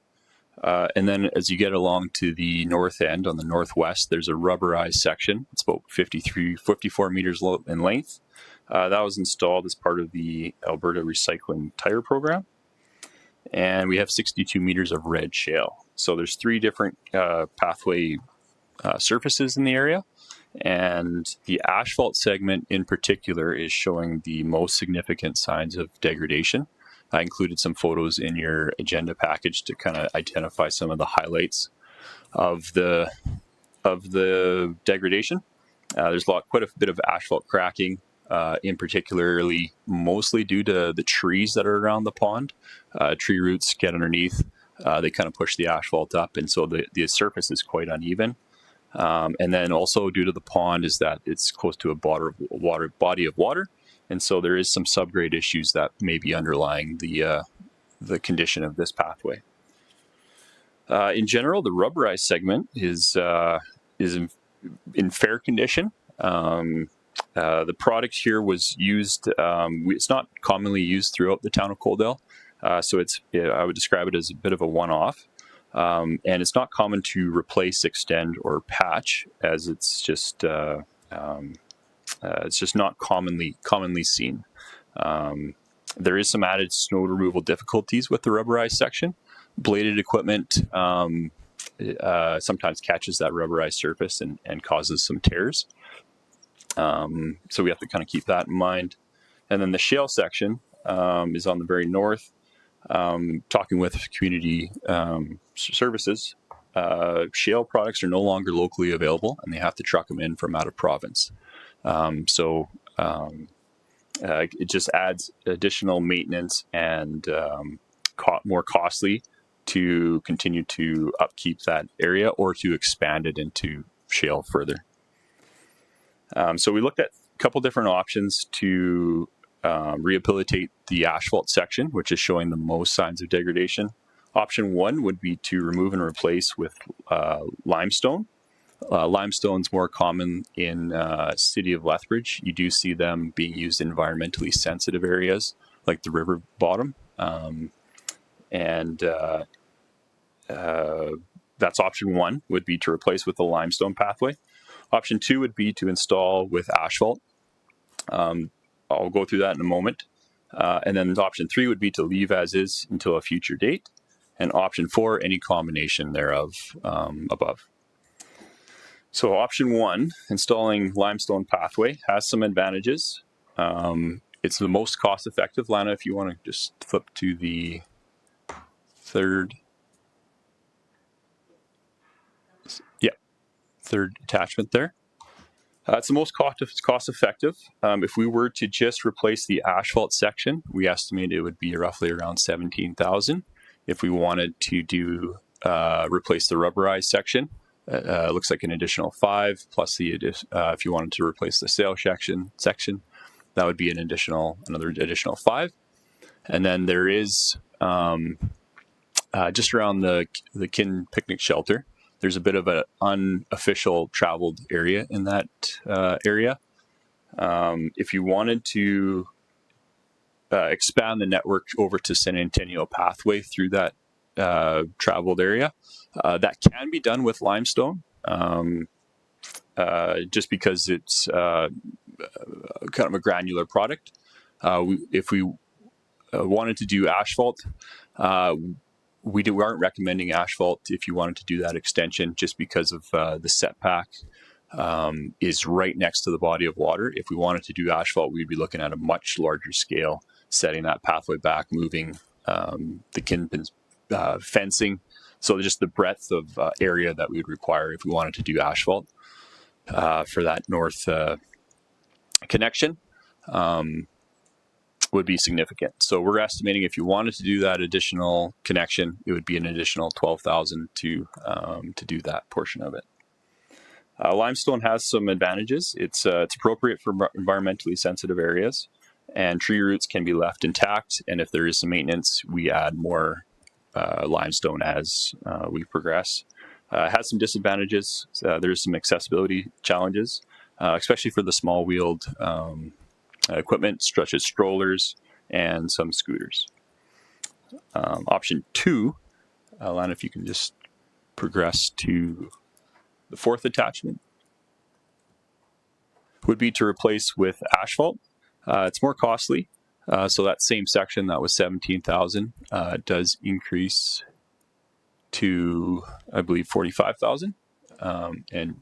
And then as you get along to the north end, on the northwest, there's a rubberized section. It's about 54 meters in length. That was installed as part of the Alberta Recycling Tire Program. And we have 62 meters of red shale. So there's 3 different pathway surfaces in the area. And the asphalt segment in particular is showing the most significant signs of degradation. I included some photos in your agenda package to kind of identify some of the highlights of the degradation. There's quite a bit of asphalt cracking, in particularly mostly due to the trees that are around the pond. Tree roots get underneath, they kind of push the asphalt up, and so the surface is quite uneven. And then also due to the pond is that it's close to a body of water, and so there is some subgrade issues that may be underlying the condition of this pathway. In general, the rubberized segment is in fair condition. The product here was used. It's not commonly used throughout the town of Coaldale, so I would describe it as a bit of a one-off. And it's not common to replace, extend, or patch, as it's just not commonly seen. There is some added snow removal difficulties with the rubberized section. Bladed equipment sometimes catches that rubberized surface and causes some tears. So we have to kind of keep that in mind. And then the shale section is on the very north. Talking with community services, shale products are no longer locally available and they have to truck them in from out of province. It just adds additional maintenance and more costly to continue to upkeep that area or to expand it into shale further. So we looked at a couple different options to rehabilitate the asphalt section, which is showing the most signs of degradation. Option one would be to remove and replace with limestone. Limestone's more common in city of Lethbridge. You do see them being used in environmentally sensitive areas like the river bottom. That's option one, would be to replace with a limestone pathway. Option two would be to install with asphalt. I'll go through that in a moment. And then option three would be to leave as is until a future date. And option four, any combination thereof above. So option one, installing limestone pathway, has some advantages. It's the most cost effective. Lana, if you want to just flip to the third attachment there. It's the most cost effective. If we were to just replace the asphalt section, we estimate it would be roughly around $17,000. If we wanted to do replace the rubberized section, looks like an additional $5,000 plus the if you wanted to replace the sail section, that would be another additional $5,000. And then there is just around the Kin picnic shelter, there's a bit of an unofficial traveled area in that area. If you wanted to expand the network over to Centennial Pathway through that traveled area, that can be done with limestone, just because it's kind of a granular product. If we wanted to do asphalt, we aren't recommending asphalt if you wanted to do that extension, just because of the setback is right next to the body of water. If we wanted to do asphalt, we'd be looking at a much larger scale, setting that pathway back, moving the kinpins, fencing. So just the breadth of area that we would require if we wanted to do asphalt for that north connection would be significant. So we're estimating if you wanted to do that additional connection, it would be an additional $12,000 to do that portion of it. Limestone has some advantages. It's appropriate for environmentally sensitive areas, and tree roots can be left intact. And if there is some maintenance, we add more limestone as we progress. It has some disadvantages. There's some accessibility challenges, especially for the small-wheeled equipment, such as strollers and some scooters. Option two, Lana, if you can just progress to the fourth attachment, would be to replace with asphalt. It's more costly. So that same section that was $17,000 does increase to, I believe, $45,000. And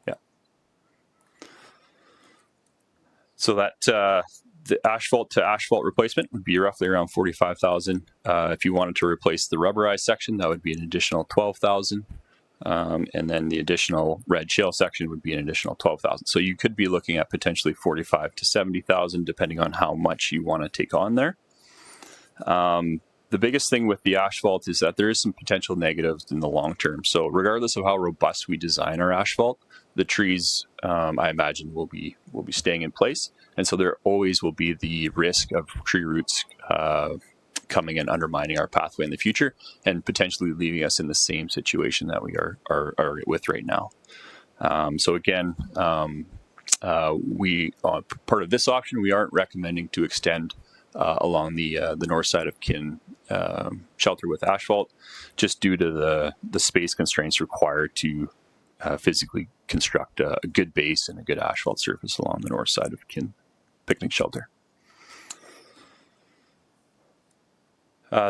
yeah, so that the asphalt to asphalt replacement would be roughly around $45,000. If you wanted to replace the rubberized section, that would be an additional $12,000. And then the additional red shale section would be an additional $12,000. So you could be looking at potentially $45,000 to $70,000, depending on how much you want to take on there. The biggest thing with the asphalt is that there is some potential negatives in the long term. So regardless of how robust we design our asphalt, the trees, I imagine, will be staying in place. And so there always will be the risk of tree roots coming and undermining our pathway in the future and potentially leaving us in the same situation that we are with right now. So again, we part of this option, we aren't recommending to extend along the north side of Kin shelter with asphalt, just due to the space constraints required to physically construct a good base and a good asphalt surface along the north side of Kin picnic shelter.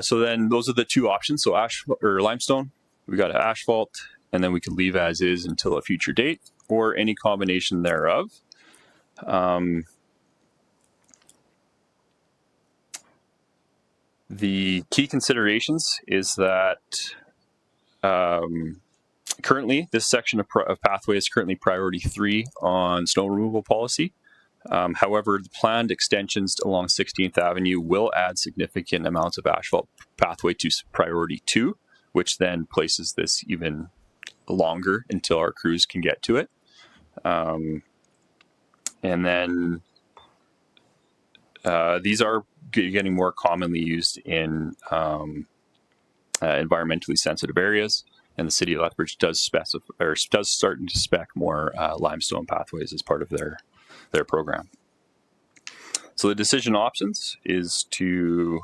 So then those are the two options. So limestone, we got asphalt, and then we can leave as is until a future date, or any combination thereof. The key considerations is that currently this section of pathway is currently priority 3 on snow removal policy. However, the planned extensions along 16th Avenue will add significant amounts of asphalt pathway to priority 2, which then places this even longer until our crews can get to it. And then these are getting more commonly used in environmentally sensitive areas, and the city of Lethbridge does start to spec more limestone pathways as part of their program. So the decision options is to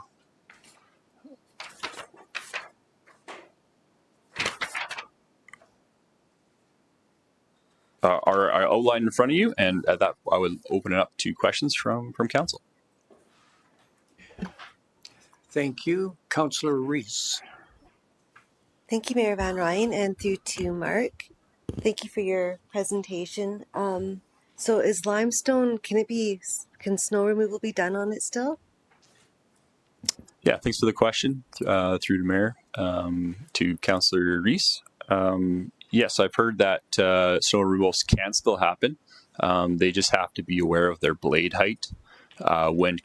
are outlined in front of you, and at that I would open it up to questions from council. Thank you. Councillor Reese. Thank you, Mayor Van Rijn, and through to Mark. Thank you for your presentation. So is limestone, can snow removal be done on it still? Yeah, thanks for the question. Through to Mayor, to Councillor Reese. Yes, I've heard that snow removals can still happen. They just have to be aware of their blade height when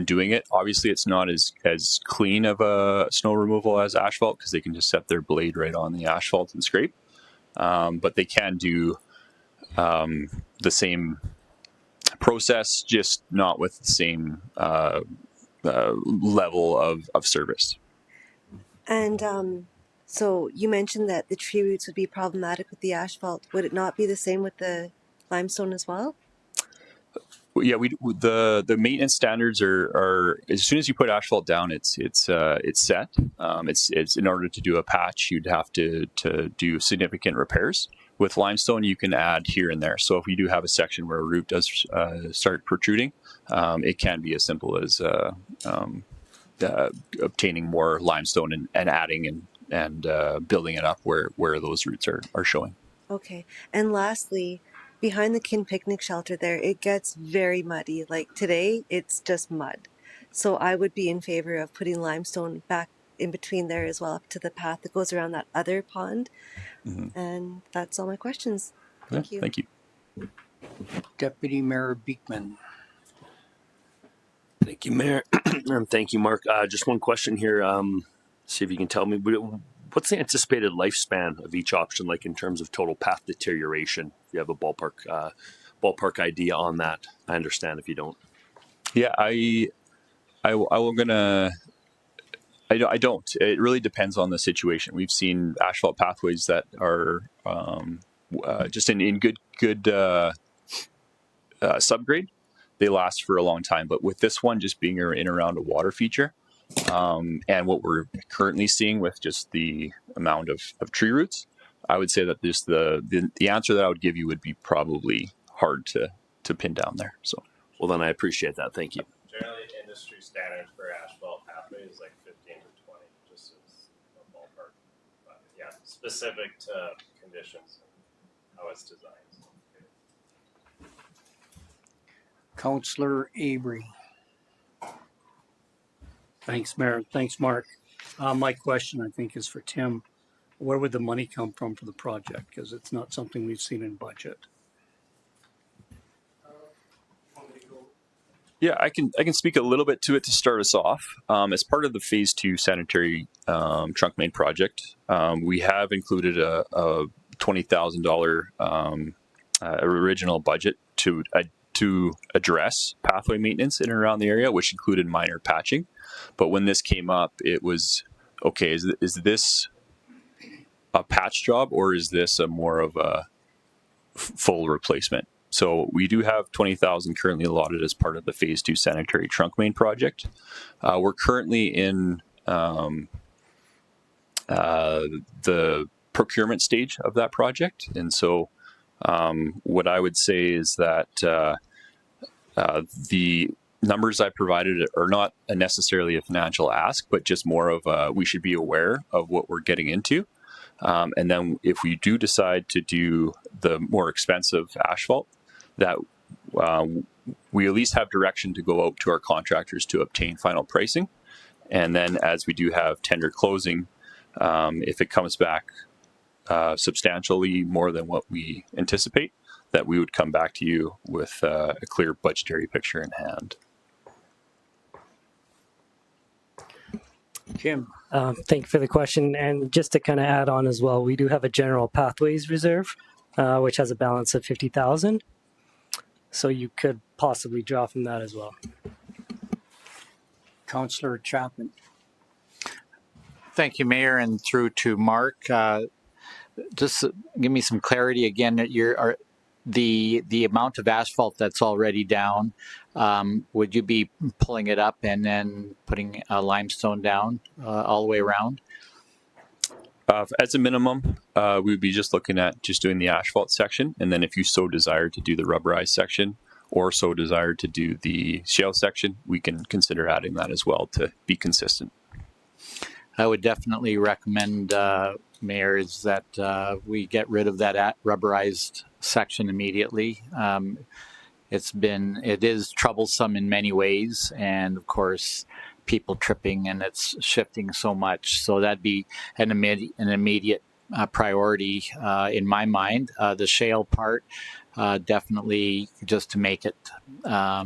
doing it. Obviously, it's not as clean of a snow removal as asphalt because they can just set their blade right on the asphalt and scrape. But they can do the same process, just not with the same level of service. And so you mentioned that the tree roots would be problematic with the asphalt. Would it not be the same with the limestone as well? Yeah, the maintenance standards are as soon as you put asphalt down, it's set. It's in order to do a patch, you'd have to do significant repairs. With limestone, you can add here and there. So if you do have a section where a root does start protruding, it can be as simple as obtaining more limestone and adding and building it up where those roots are showing. Okay. And lastly, behind the Kin Picnic Shelter there, it gets very muddy. Like today, it's just mud. So I would be in favor of putting limestone back in between there as well, up to the path that goes around that other pond. Mm-hmm. And that's all my questions. Thank you. Thank you. Deputy Mayor Beekman. Thank you, Mayor. Thank you, Mark. Just one question here. See if you can tell me, what's the anticipated lifespan of each option, like in terms of total path deterioration? If you have a ballpark idea on that, I understand if you don't. Yeah, I don't. It really depends on the situation. We've seen asphalt pathways that are just in good subgrade. They last for a long time, but with this one just being in around a water feature, and what we're currently seeing with just the amount of tree roots, I would say that just the answer that I would give you would be probably hard to pin down there. So, well, then I appreciate that. Thank you. Generally, industry standard for asphalt pathway is like 15 to 20, just as a ballpark. But yeah, specific to conditions and how it's designed. Councillor Avery. Thanks, Mayor. Thanks, Mark. My question, I think, is for Tim. Where would the money come from for the project? Because it's not something we've seen in budget. Yeah, I can speak a little bit to it to start us off. As part of the Phase 2 sanitary trunk main project, we have included a $20,000 original budget to address pathway maintenance in and around the area, which included minor patching. But when this came up, it was, okay, is this a patch job or is this a more of a full replacement? So we do have $20,000 currently allotted as part of the Phase 2 sanitary trunk main project. We're currently in the procurement stage of that project. And so what I would say is that the numbers I provided are not necessarily a financial ask, but just more of we should be aware of what we're getting into. And then if we do decide to do the more expensive asphalt, that we at least have direction to go out to our contractors to obtain final pricing. And then as we do have tender closing, if it comes back substantially more than what we anticipate, that we would come back to you with a clear budgetary picture in hand. Jim. Thank you for the question. And just to kind of add on as well, we do have a general pathways reserve, which has a balance of 50,000. So you could possibly draw from that as well. Councillor Chapman. Thank you, Mayor, and through to Mark. Just give me some clarity again. The amount of asphalt that's already down, would you be pulling it up and then putting limestone down all the way around? As a minimum, we would be just looking at just doing the asphalt section, and then if you so desire to do the rubberized section or so desire to do the shale section, we can consider adding that as well to be consistent. I would definitely recommend, Mayor, is that we get rid of that rubberized section immediately. It is troublesome in many ways, and of course, people tripping and it's shifting so much. So that'd be an immediate priority in my mind. The shale part, definitely just to make it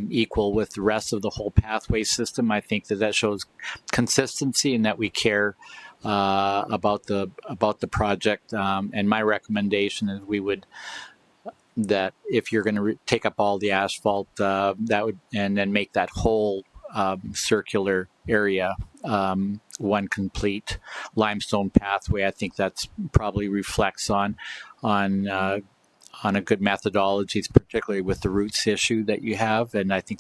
equal with the rest of the whole pathway system. I think that shows consistency and that we care about the project. And my recommendation is that if you're going to take up all the asphalt, and then make that whole circular area one complete limestone pathway. I think that's probably reflects on a good methodology, particularly with the roots issue that you have. And I think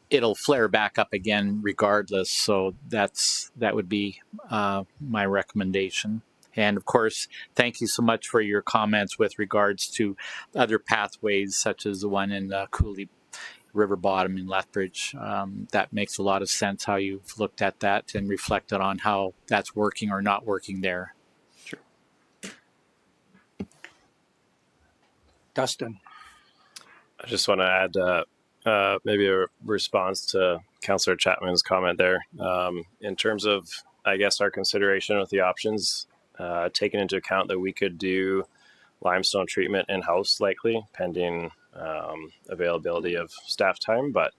it'll flare back up again regardless. So that would be my recommendation. And of course, thank you so much for your comments with regards to other pathways, such as the one in the Cooley River Bottom in Lethbridge. That makes a lot of sense how you've looked at that and reflected on how that's working or not working there. Sure. Dustin. I just want to add maybe a response to Councillor Chapman's comment there. In terms of, I guess, our consideration with the options, taking into account that we could do limestone treatment in-house likely, pending availability of staff time. But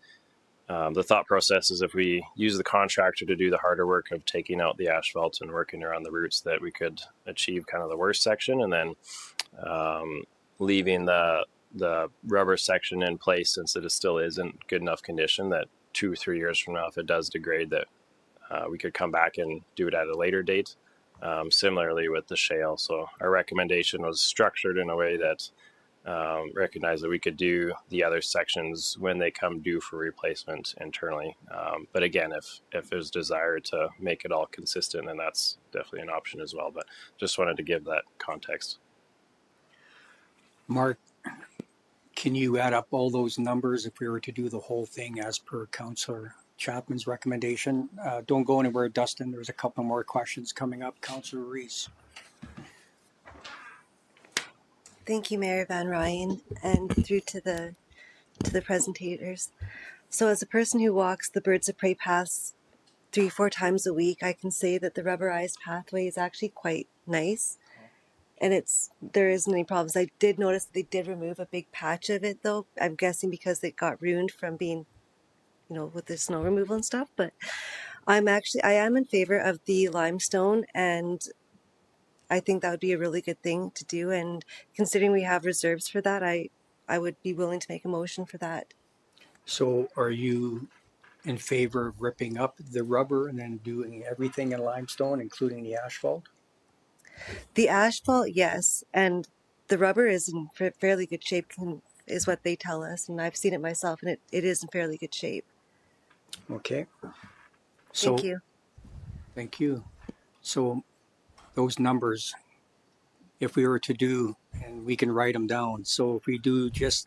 the thought process is if we use the contractor to do the harder work of taking out the asphalt and working around the roots, that we could achieve kind of the worst section, and then leaving the rubber section in place, since it still isn't good enough condition, that 2 or 3 years from now, if it does degrade, that we could come back and do it at a later date. Similarly with the shale. So our recommendation was structured in a way that recognized that we could do the other sections when they come due for replacement internally. But again, if there's desire to make it all consistent, then that's definitely an option as well. But just wanted to give that context. Mark, can you add up all those numbers if we were to do the whole thing as per Councillor Chapman's recommendation? Don't go anywhere, Dustin. There's a couple more questions coming up. Councillor Reese. Thank you, Mayor Van Rijn, and through to the presentators. So as a person who walks the Birds of Prey paths 3-4 times a week, I can say that the rubberized pathway is actually quite nice. And there isn't any problems. I did notice they did remove a big patch of it, though. I'm guessing because it got ruined from being, with the snow removal and stuff. But I am in favor of the limestone, and I think that would be a really good thing to do. And considering we have reserves for that, I would be willing to make a motion for that. So are you in favor of ripping up the rubber and then doing everything in limestone, including the asphalt? The asphalt, yes, and the rubber is in fairly good shape, is what they tell us, and I've seen it myself, and it is in fairly good shape. Okay. Thank you. Thank you. So those numbers, if we were to do, and we can write them down, so if we do just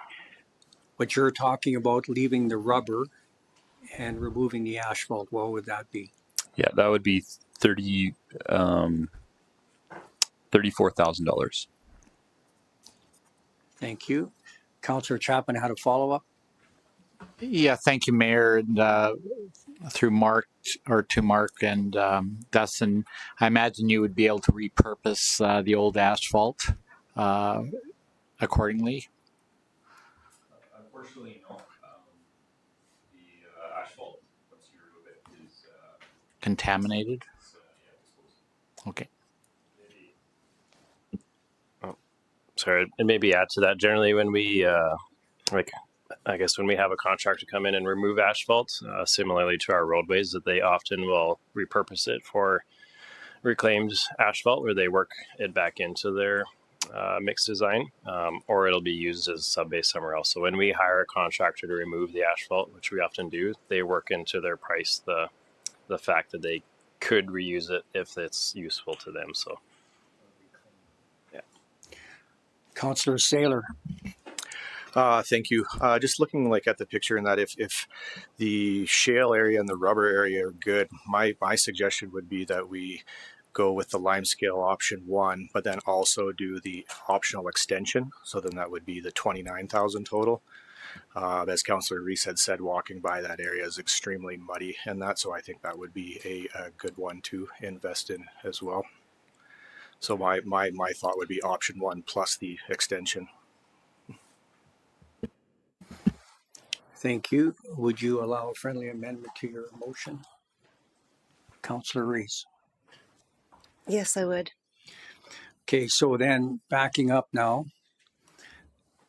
what you're talking about, leaving the rubber and removing the asphalt, what would that be? Yeah, that would be $34,000. Thank you. Councillor Chapman had a follow-up. Yeah, thank you, Mayor, and through Mark to Mark and Dustin. I imagine you would be able to repurpose the old asphalt accordingly. Unfortunately, no. The asphalt, once you remove it, is Contaminated. Okay. Sorry, and maybe add to that. Generally, when we when we have a contractor come in and remove asphalt, similarly to our roadways, that they often will repurpose it for reclaimed asphalt, where they work it back into their mix design, or it'll be used as sub-base somewhere else. So when we hire a contractor to remove the asphalt, which we often do, they work into their price the fact that they could reuse it if it's useful to them. So, yeah. Councillor Sailer. Thank you. Just looking at the picture in that if the shale area and the rubber area are good, my suggestion would be that we go with the limescale option 1, but then also do the optional extension. So then that would be the 29,000 total. As Councillor Reese had said, walking by that area is extremely muddy and that, so I think that would be a good one to invest in as well. So my thought would be option 1 plus the extension. Thank you. Would you allow a friendly amendment to your motion? Councillor Reese. Yes, I would. Okay, so then backing up now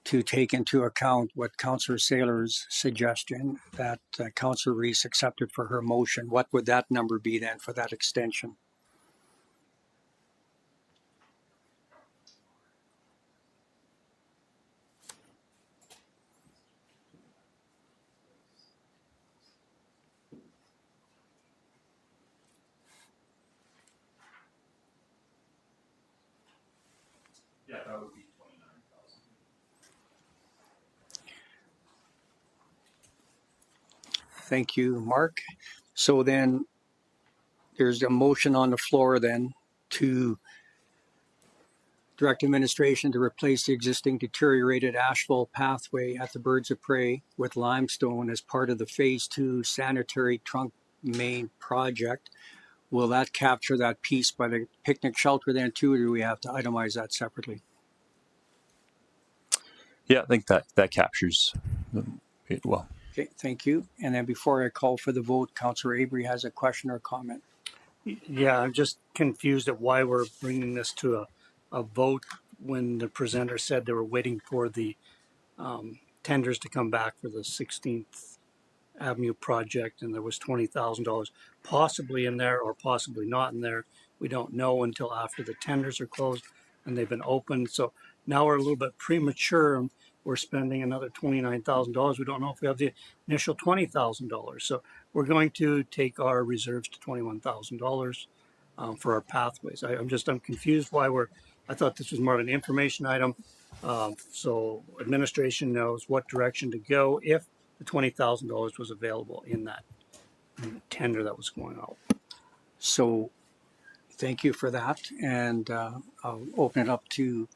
to take into account what Councillor Sailer's suggestion that Councillor Reese accepted for her motion, what would that number be then for that extension? Yeah, that would be 29,000. Thank you, Mark. So then there's a motion on the floor then to direct administration to replace the existing deteriorated asphalt pathway at the Birds of Prey with limestone as part of the Phase 2 sanitary trunk main project. Will that capture that piece by the picnic shelter then too, or do we have to itemize that separately? Yeah, I think that captures it well. Okay, thank you. And then before I call for the vote, Councillor Avery has a question or comment. Yeah, I'm just confused at why we're bringing this to a vote when the presenter said they were waiting for the tenders to come back for the 16th Avenue project, and there was $20,000 possibly in there or possibly not in there. We don't know until after the tenders are closed and they've been opened. So now we're a little bit premature and we're spending another $29,000. We don't know if we have the initial $20,000. So we're going to take our reserves to $21,000 for our pathways. I'm confused why I thought this was more of an information item. So administration knows what direction to go if the $20,000 was available in that tender that was going out. So thank you for that. And I'll open it up to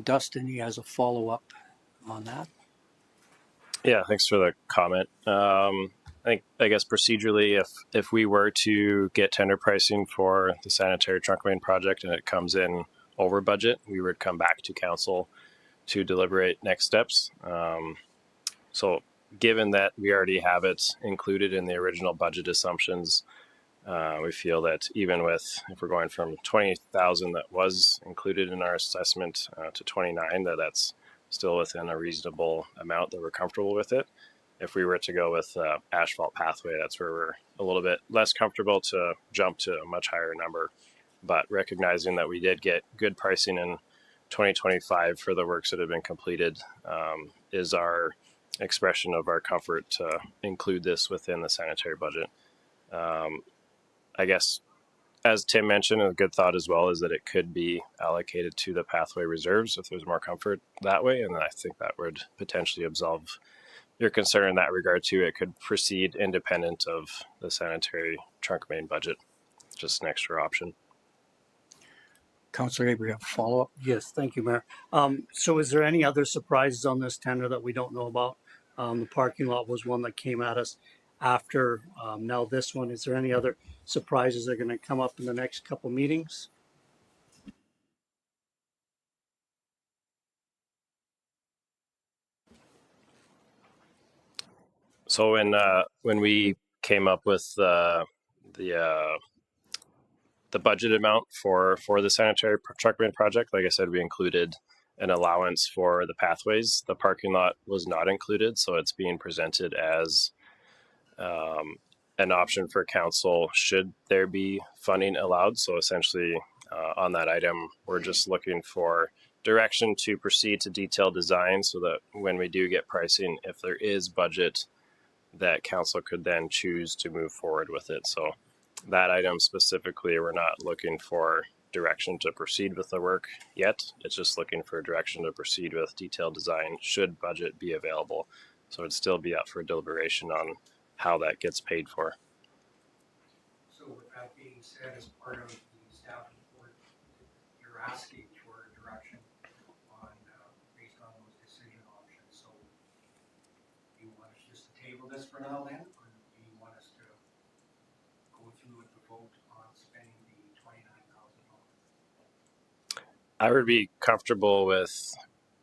Dustin. He has a follow-up on that. Yeah, thanks for the comment. I guess procedurally, if we were to get tender pricing for the sanitary trunk main project and it comes in over budget, we would come back to council to deliberate next steps. So given that we already have it included in the original budget assumptions, we feel that even if we're going from 20,000 that was included in our assessment to 29, that's still within a reasonable amount that we're comfortable with it. If we were to go with asphalt pathway, that's where we're a little bit less comfortable to jump to a much higher number. But recognizing that we did get good pricing in 2025 for the works that have been completed is our expression of our comfort to include this within the sanitary budget. I guess, as Tim mentioned, a good thought as well is that it could be allocated to the pathway reserves if there's more comfort that way. And I think that would potentially absolve your concern in that regard too. It could proceed independent of the sanitary trunk main budget, just an extra option. Councillor Avery, have a follow-up? Yes, thank you, Mayor. So is there any other surprises on this tender that we don't know about? The parking lot was one that came at us after. Now this one, is there any other surprises that are going to come up in the next couple meetings? So when we came up with the budget amount for the sanitary truck bin project, like I said, we included an allowance for the pathways. The parking lot was not included, so it's being presented as an option for council should there be funding allowed. So essentially, on that item, we're just looking for direction to proceed to detailed design so that when we do get pricing, if there is budget, that council could then choose to move forward with it. So that item specifically, we're not looking for direction to proceed with the work yet. It's just looking for direction to proceed with detailed design should budget be available. So it'd still be up for deliberation on how that gets paid for. So with that being said, as part of the staff report, you're asking for direction on based on those decision options. So do you want us just to table this for now then, or do you want us to go through with the vote on spending the $29,000? I would be comfortable with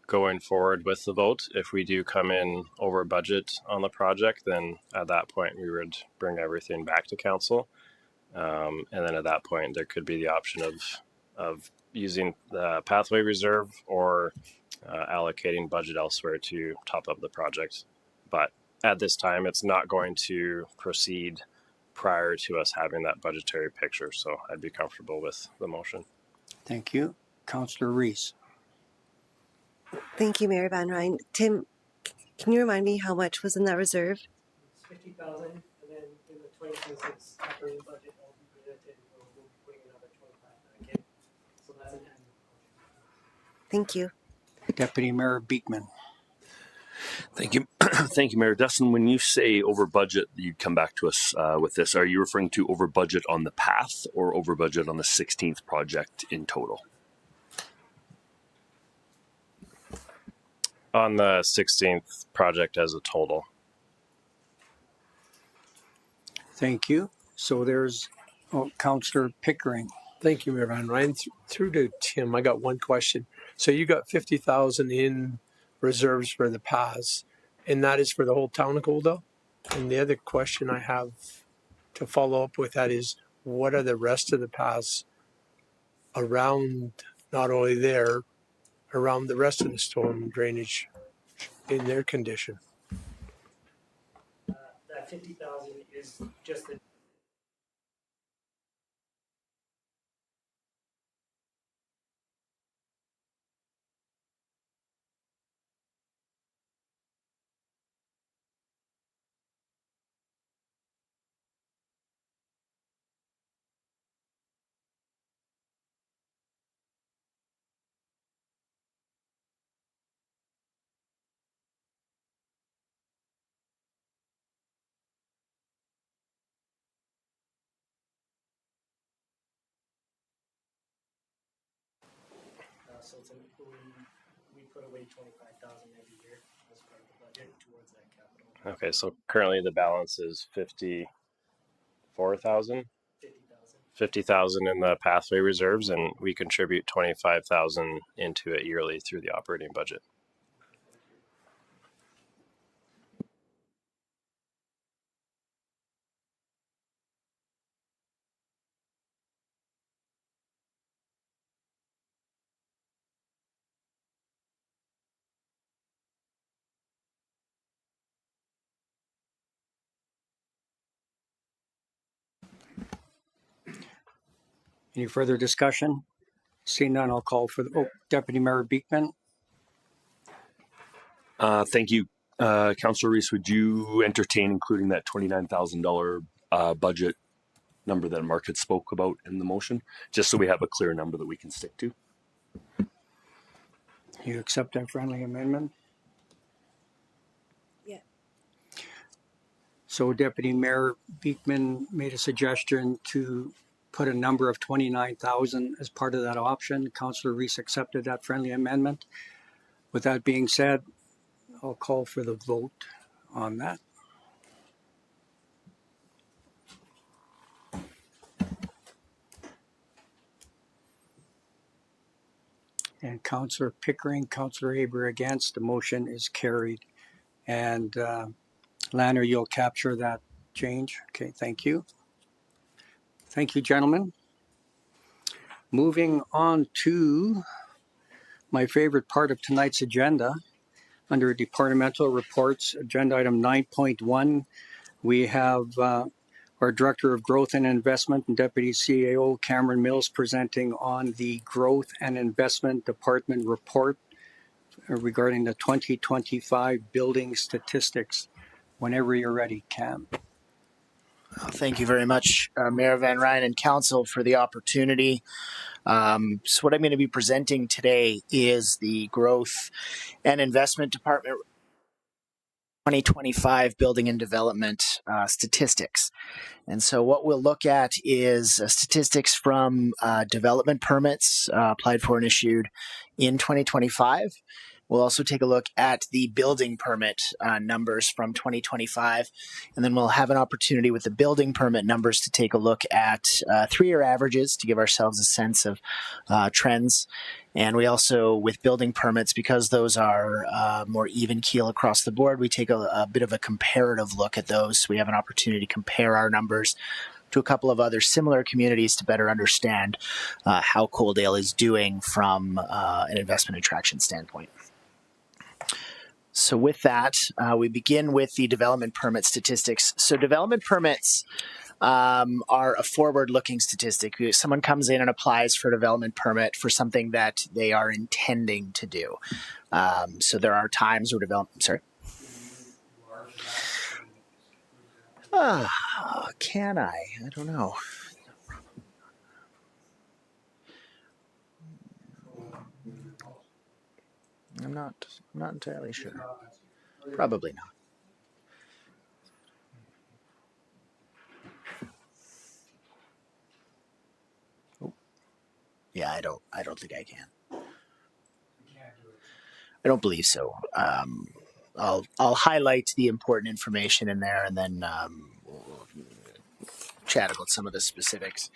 going forward with the vote. If we do come in over budget on the project, then at that point we would bring everything back to council. And then at that point, there could be the option of using the pathway reserve or allocating budget elsewhere to top up the project. But at this time, it's not going to proceed prior to us having that budgetary picture. So I'd be comfortable with the motion. Thank you. Councillor Reese. Thank you, Mayor Van Rijn. Tim, can you remind me how much was in that reserve? It's 50,000, and then in the 2026 operating budget, I'll be presented, we'll be putting another 25 back in. So that's an annual. Thank you. Deputy Mayor Beekman. Thank you. Thank you, Mayor. Dustin, when you say over budget, you come back to us with this. Are you referring to over budget on the path or over budget on the 16th project in total? On the 16th project as a total. Thank you. So there's Councillor Pickering. Thank you, Mayor Van Rijn. Through to Tim, I got one question. So you got 50,000 in reserves for the paths, and that is for the whole town of Goldell? And the other question I have to follow up with that is, what are the rest of the paths around, not only there, around the rest of the storm drainage in their condition? That 50,000 is just the so it's we put away 25,000 every year as part of the budget towards that capital. Okay, so currently the balance is 54,000. 50,000 in the pathway reserves, and we contribute 25,000 into it yearly through the operating budget. Any further discussion? Seeing none, I'll call for the Deputy Mayor Beekman. Thank you. Councillor Reese, would you entertain including that $29,000 budget number that Mark had spoke about in the motion, just so we have a clear number that we can stick to? You accept that friendly amendment? Yeah. So Deputy Mayor Beekman made a suggestion to put a number of 29,000 as part of that option. Councillor Reese accepted that friendly amendment. With that being said, I'll call for the vote on that? And Councillor Pickering, Councillor Haber against. The motion is carried. And Lanner, you'll capture that change. Okay, thank you. Thank you, gentlemen. Moving on to my favorite part of tonight's agenda. Under departmental reports, agenda item 9.1, we have our Director of Growth and Investment and Deputy CAO, Cameron Mills, presenting on the Growth and Investment Department report regarding the 2025 building statistics. Whenever you're ready, Cam. Thank you very much, Mayor Van Rijn and Council, for the opportunity. So what I'm going to be presenting today is the Growth and Investment Department 2025 Building and Development statistics. And so what we'll look at is statistics from development permits applied for and issued in 2025. We'll also take a look at the building permit numbers from 2025, and then we'll have an opportunity with the building permit numbers to take a look at 3-year averages to give ourselves a sense of trends. And we also, with building permits, because those are more even keel across the board, we take a bit of a comparative look at those. So we have an opportunity to compare our numbers to a couple of other similar communities to better understand how Coaldale is doing from an investment attraction standpoint. So with that, we begin with the development permit statistics. So development permits are a forward-looking statistic. Someone comes in and applies for a development permit for something that they are intending to do. So there are times where can I? I don't know. I'm not entirely sure. Probably not. Oh. Yeah, I don't think I can. I don't believe so. I'll highlight the important information in there, and then we'll chat about some of the specifics.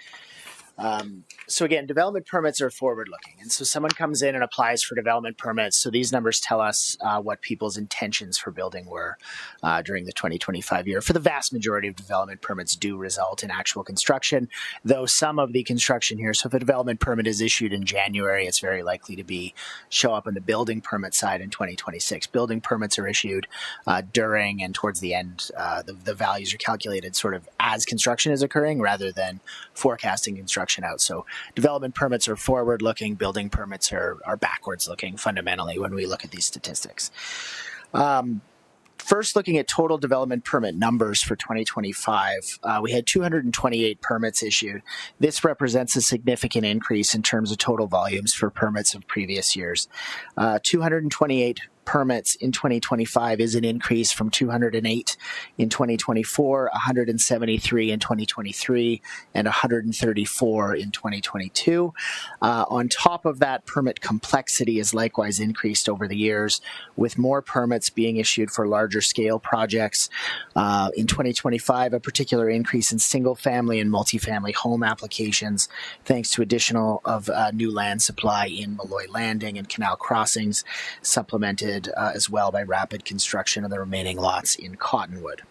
So again, development permits are forward-looking. And so someone comes in and applies for development permits. So these numbers tell us what people's intentions for building were during the 2025 year. For the vast majority of development permits do result in actual construction, though some of the construction here, so if a development permit is issued in January, it's very likely to show up on the building permit side in 2026. Building permits are issued during and towards the end. The values are calculated sort of as construction is occurring rather than forecasting construction out. So development permits are forward-looking, building permits are backwards-looking fundamentally when we look at these statistics. First, looking at total development permit numbers for 2025, we had 228 permits issued. This represents a significant increase in terms of total volumes for permits of previous years. 228 permits in 2025 is an increase from 208 in 2024, 173 in 2023, and 134 in 2022. On top of that, permit complexity is likewise increased over the years, with more permits being issued for larger scale projects. In 2025, a particular increase in single-family and multifamily home applications, thanks to additional of new land supply in Malloy Landing and Canal Crossings, supplemented as well by rapid construction of the remaining lots in Cottonwood.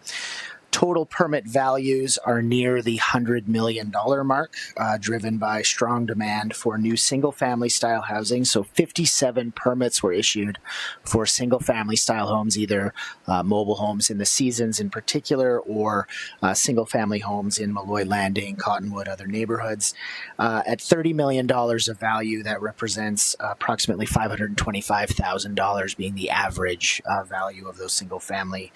Total permit values are near the $100 million mark, driven by strong demand for new single-family style housing. So 57 permits were issued for single-family style homes, either mobile homes in the Seasons in particular, or single-family homes in Malloy Landing, Cottonwood, other neighborhoods. At $30 million of value, that represents approximately $525,000 being the average value of those single-family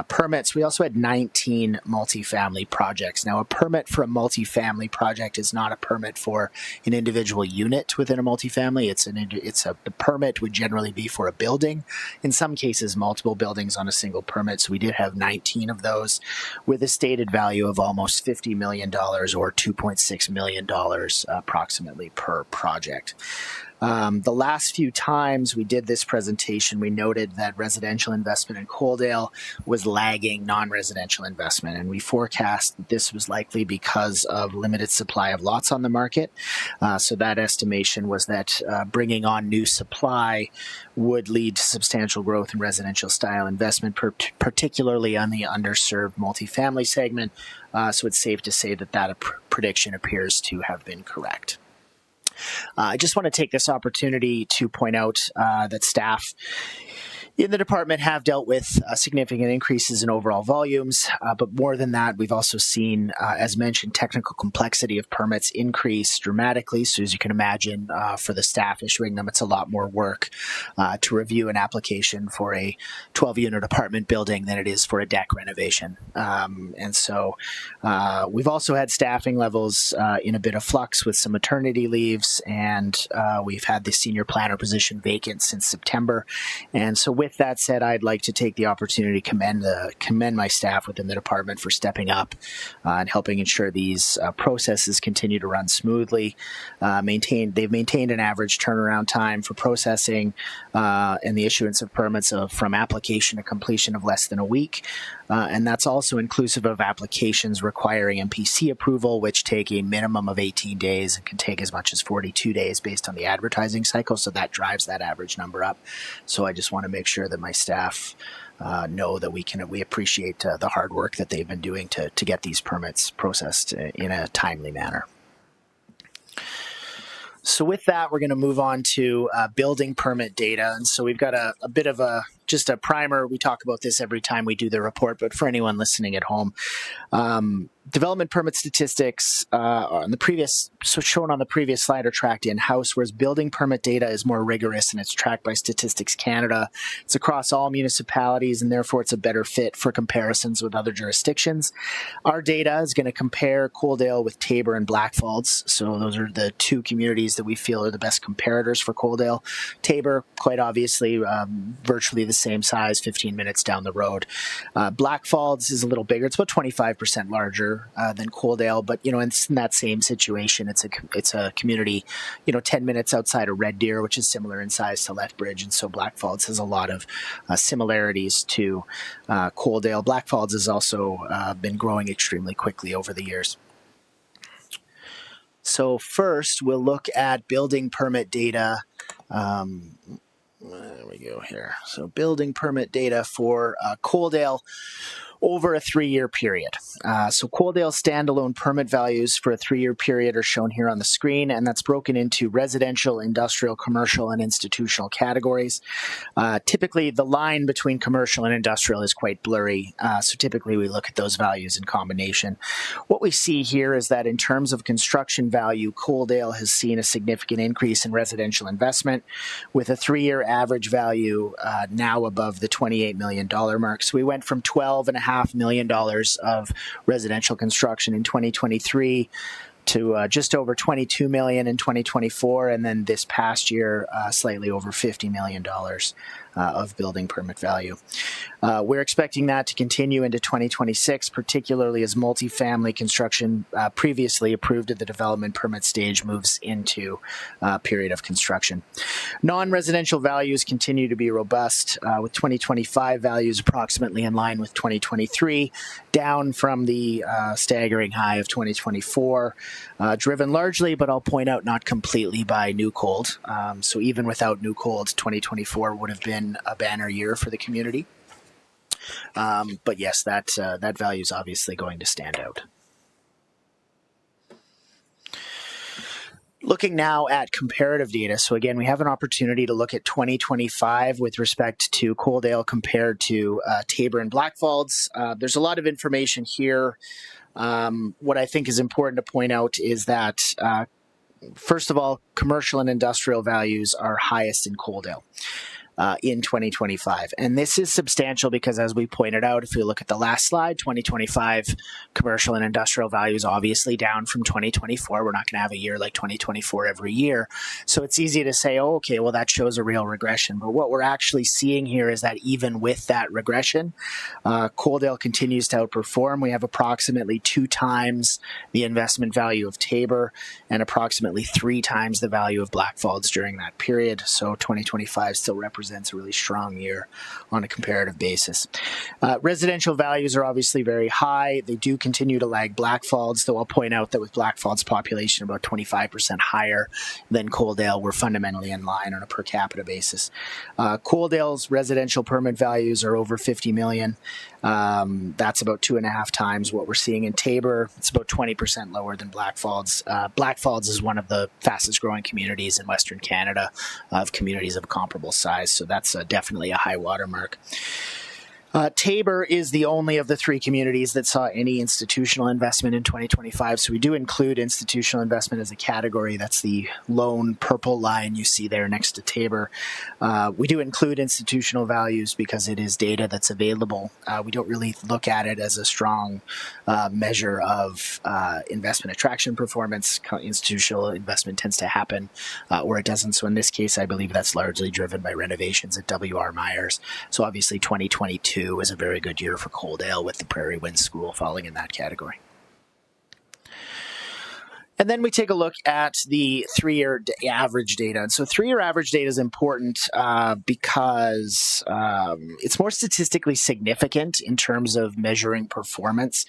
permits. We also had 19 multifamily projects. Now, a permit for a multifamily project is not a permit for an individual unit within a multifamily. The permit would generally be for a building. In some cases, multiple buildings on a single permit. So we did have 19 of those with a stated value of almost $50 million or $2.6 million approximately per project. The last few times we did this presentation, we noted that residential investment in Coaldale was lagging non-residential investment, and we forecast that this was likely because of limited supply of lots on the market. So that estimation was that bringing on new supply would lead to substantial growth in residential style investment, particularly on the underserved multifamily segment. So it's safe to say that that prediction appears to have been correct. I just want to take this opportunity to point out that staff in the department have dealt with significant increases in overall volumes, but more than that, we've also seen, as mentioned, technical complexity of permits increase dramatically. So as you can imagine, for the staff issuing them, it's a lot more work to review an application for a 12-unit apartment building than it is for a deck renovation. And so we've also had staffing levels in a bit of flux with some maternity leaves, and we've had the senior planner position vacant since September. And so with that said, I'd like to take the opportunity to commend my staff within the department for stepping up and helping ensure these processes continue to run smoothly. They've maintained an average turnaround time for processing and the issuance of permits from application to completion of less than a week. And that's also inclusive of applications requiring MPC approval, which take a minimum of 18 days and can take as much as 42 days based on the advertising cycle. So that drives that average number up. So I just want to make sure that my staff know that we appreciate the hard work that they've been doing to get these permits processed in a timely manner. So with that, we're going to move on to building permit data. And so we've got a bit of just a primer. We talk about this every time we do the report, but for anyone listening at home, development permit statistics on the previous, so shown on the previous slide, are tracked in-house, whereas building permit data is more rigorous and it's tracked by Statistics Canada. It's across all municipalities, and therefore it's a better fit for comparisons with other jurisdictions. Our data is going to compare Coaldale with Taber and Blackfalds. So those are the two communities that we feel are the best comparators for Coaldale. Taber, quite obviously, virtually the same size, 15 minutes down the road. Blackfalds is a little bigger. It's about 25% larger than Coaldale, but it's in that same situation. It's a community, 10 minutes outside of Red Deer, which is similar in size to Lethbridge, and so Blackfalds has a lot of similarities to Coaldale. Blackfalds has also been growing extremely quickly over the years. So first, we'll look at building permit data. There we go here. So building permit data for Coaldale over a 3-year period. So Coaldale standalone permit values for a 3-year period are shown here on the screen, and that's broken into residential, industrial, commercial, and institutional categories. Typically, the line between commercial and industrial is quite blurry, so typically we look at those values in combination. What we see here is that in terms of construction value, Coaldale has seen a significant increase in residential investment, with a 3-year average value now above the $28 million mark. So we went from $12.5 million of residential construction in 2023 to just over $22 million in 2024, and then this past year, slightly over $50 million of building permit value. We're expecting that to continue into 2026, particularly as multifamily construction previously approved at the development permit stage moves into a period of construction. Non-residential values continue to be robust, with 2025 values approximately in line with 2023, down from the staggering high of 2024, driven largely, but I'll point out not completely, by New Cold. So even without New Cold, 2024 would have been a banner year for the community. But yes, that value is obviously going to stand out. Looking now at comparative data. So again, we have an opportunity to look at 2025 with respect to Coaldale compared to Taber and Blackfalds. There's a lot of information here. What I think is important to point out is that, first of all, commercial and industrial values are highest in Coaldale. in 2025. And this is substantial because, as we pointed out, if we look at the last slide, 2025 commercial and industrial values obviously down from 2024. We're not going to have a year like 2024 every year. So it's easy to say, oh, okay, well, that shows a real regression. But what we're actually seeing here is that even with that regression, Coaldale continues to outperform. We have approximately 2 times the investment value of Taber and approximately 3 times the value of Blackfalds during that period. So 2025 still represents a really strong year on a comparative basis. Residential values are obviously very high. They do continue to lag Blackfalds, though I'll point out that with Blackfalds population about 25% higher than Coaldale, we're fundamentally in line on a per capita basis. Coaldale's residential permit values are over 50 million. That's about 2.5 times what we're seeing in Taber. It's about 20% lower than Blackfalds. Blackfalds is one of the fastest growing communities in Western Canada of communities of comparable size, so that's definitely a high watermark. Taber is the only of the 3 communities that saw any institutional investment in 2025. So we do include institutional investment as a category. That's the lone purple line you see there next to Taber. We do include institutional values because it is data that's available. We don't really look at it as a strong measure of investment attraction performance. Institutional investment tends to happen where it doesn't. So in this case, I believe that's largely driven by renovations at W.R. Myers. So obviously 2022 was a very good year for Coaldale, with the Prairie Wind School falling in that category. And then we take a look at the 3-year average data. And so 3-year average data is important because it's more statistically significant in terms of measuring performance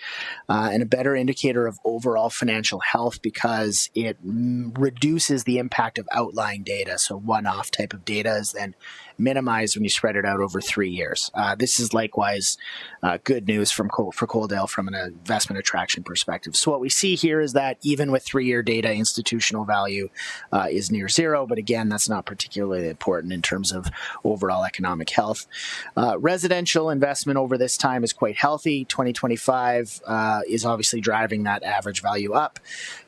and a better indicator of overall financial health because it reduces the impact of outlying data. So one-off type of data is then minimized when you spread it out over 3 years. This is likewise good news for Coaldale from an investment attraction perspective. So what we see here is that even with 3-year data, institutional value is near zero, but again, that's not particularly important in terms of overall economic health. Residential investment over this time is quite healthy. 2025 is obviously driving that average value up.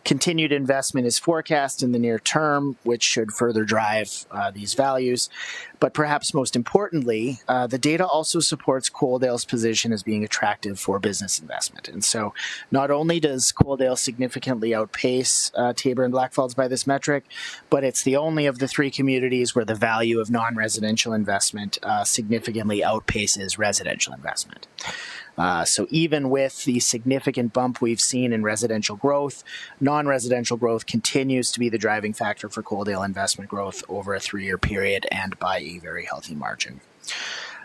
Continued investment is forecast in the near term, which should further drive these values. But perhaps most importantly, the data also supports Coaldale's position as being attractive for business investment. And so not only does Coaldale significantly outpace Taber and Blackfalds by this metric, but it's the only of the 3 communities where the value of non-residential investment significantly outpaces residential investment. So even with the significant bump we've seen in residential growth, non-residential growth continues to be the driving factor for Coaldale investment growth over a 3-year period and by a very healthy margin.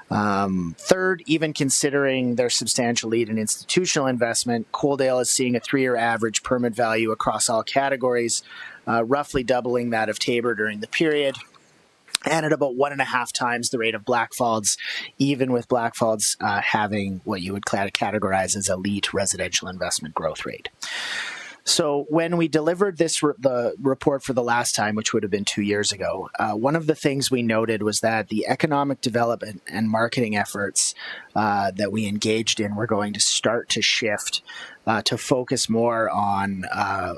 Third, even considering their substantial lead in institutional investment, Coaldale is seeing a 3-year average permit value across all categories, roughly doubling that of Taber during the period, and at about 1.5 times the rate of Blackfalds, even with Blackfalds having what you would categorize as elite residential investment growth rate. So when we delivered the report for the last time, which would have been 2 years ago, one of the things we noted was that the economic development and marketing efforts that we engaged in were going to start to shift to focus more on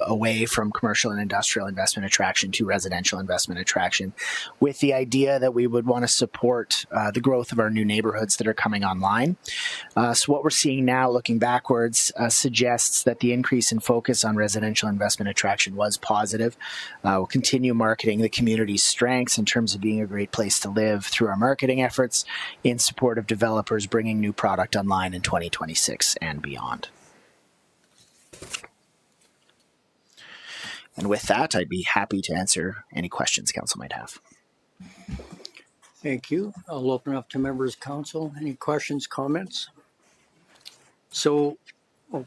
away from commercial and industrial investment attraction to residential investment attraction, with the idea that we would want to support the growth of our new neighborhoods that are coming online. So what we're seeing now, looking backwards, suggests that the increase in focus on residential investment attraction was positive. We'll continue marketing the community's strengths in terms of being a great place to live through our marketing efforts in support of developers bringing new product online in 2026 and beyond. And with that, I'd be happy to answer any questions council might have. Thank you. I'll open up to members of council. Any questions, comments? So,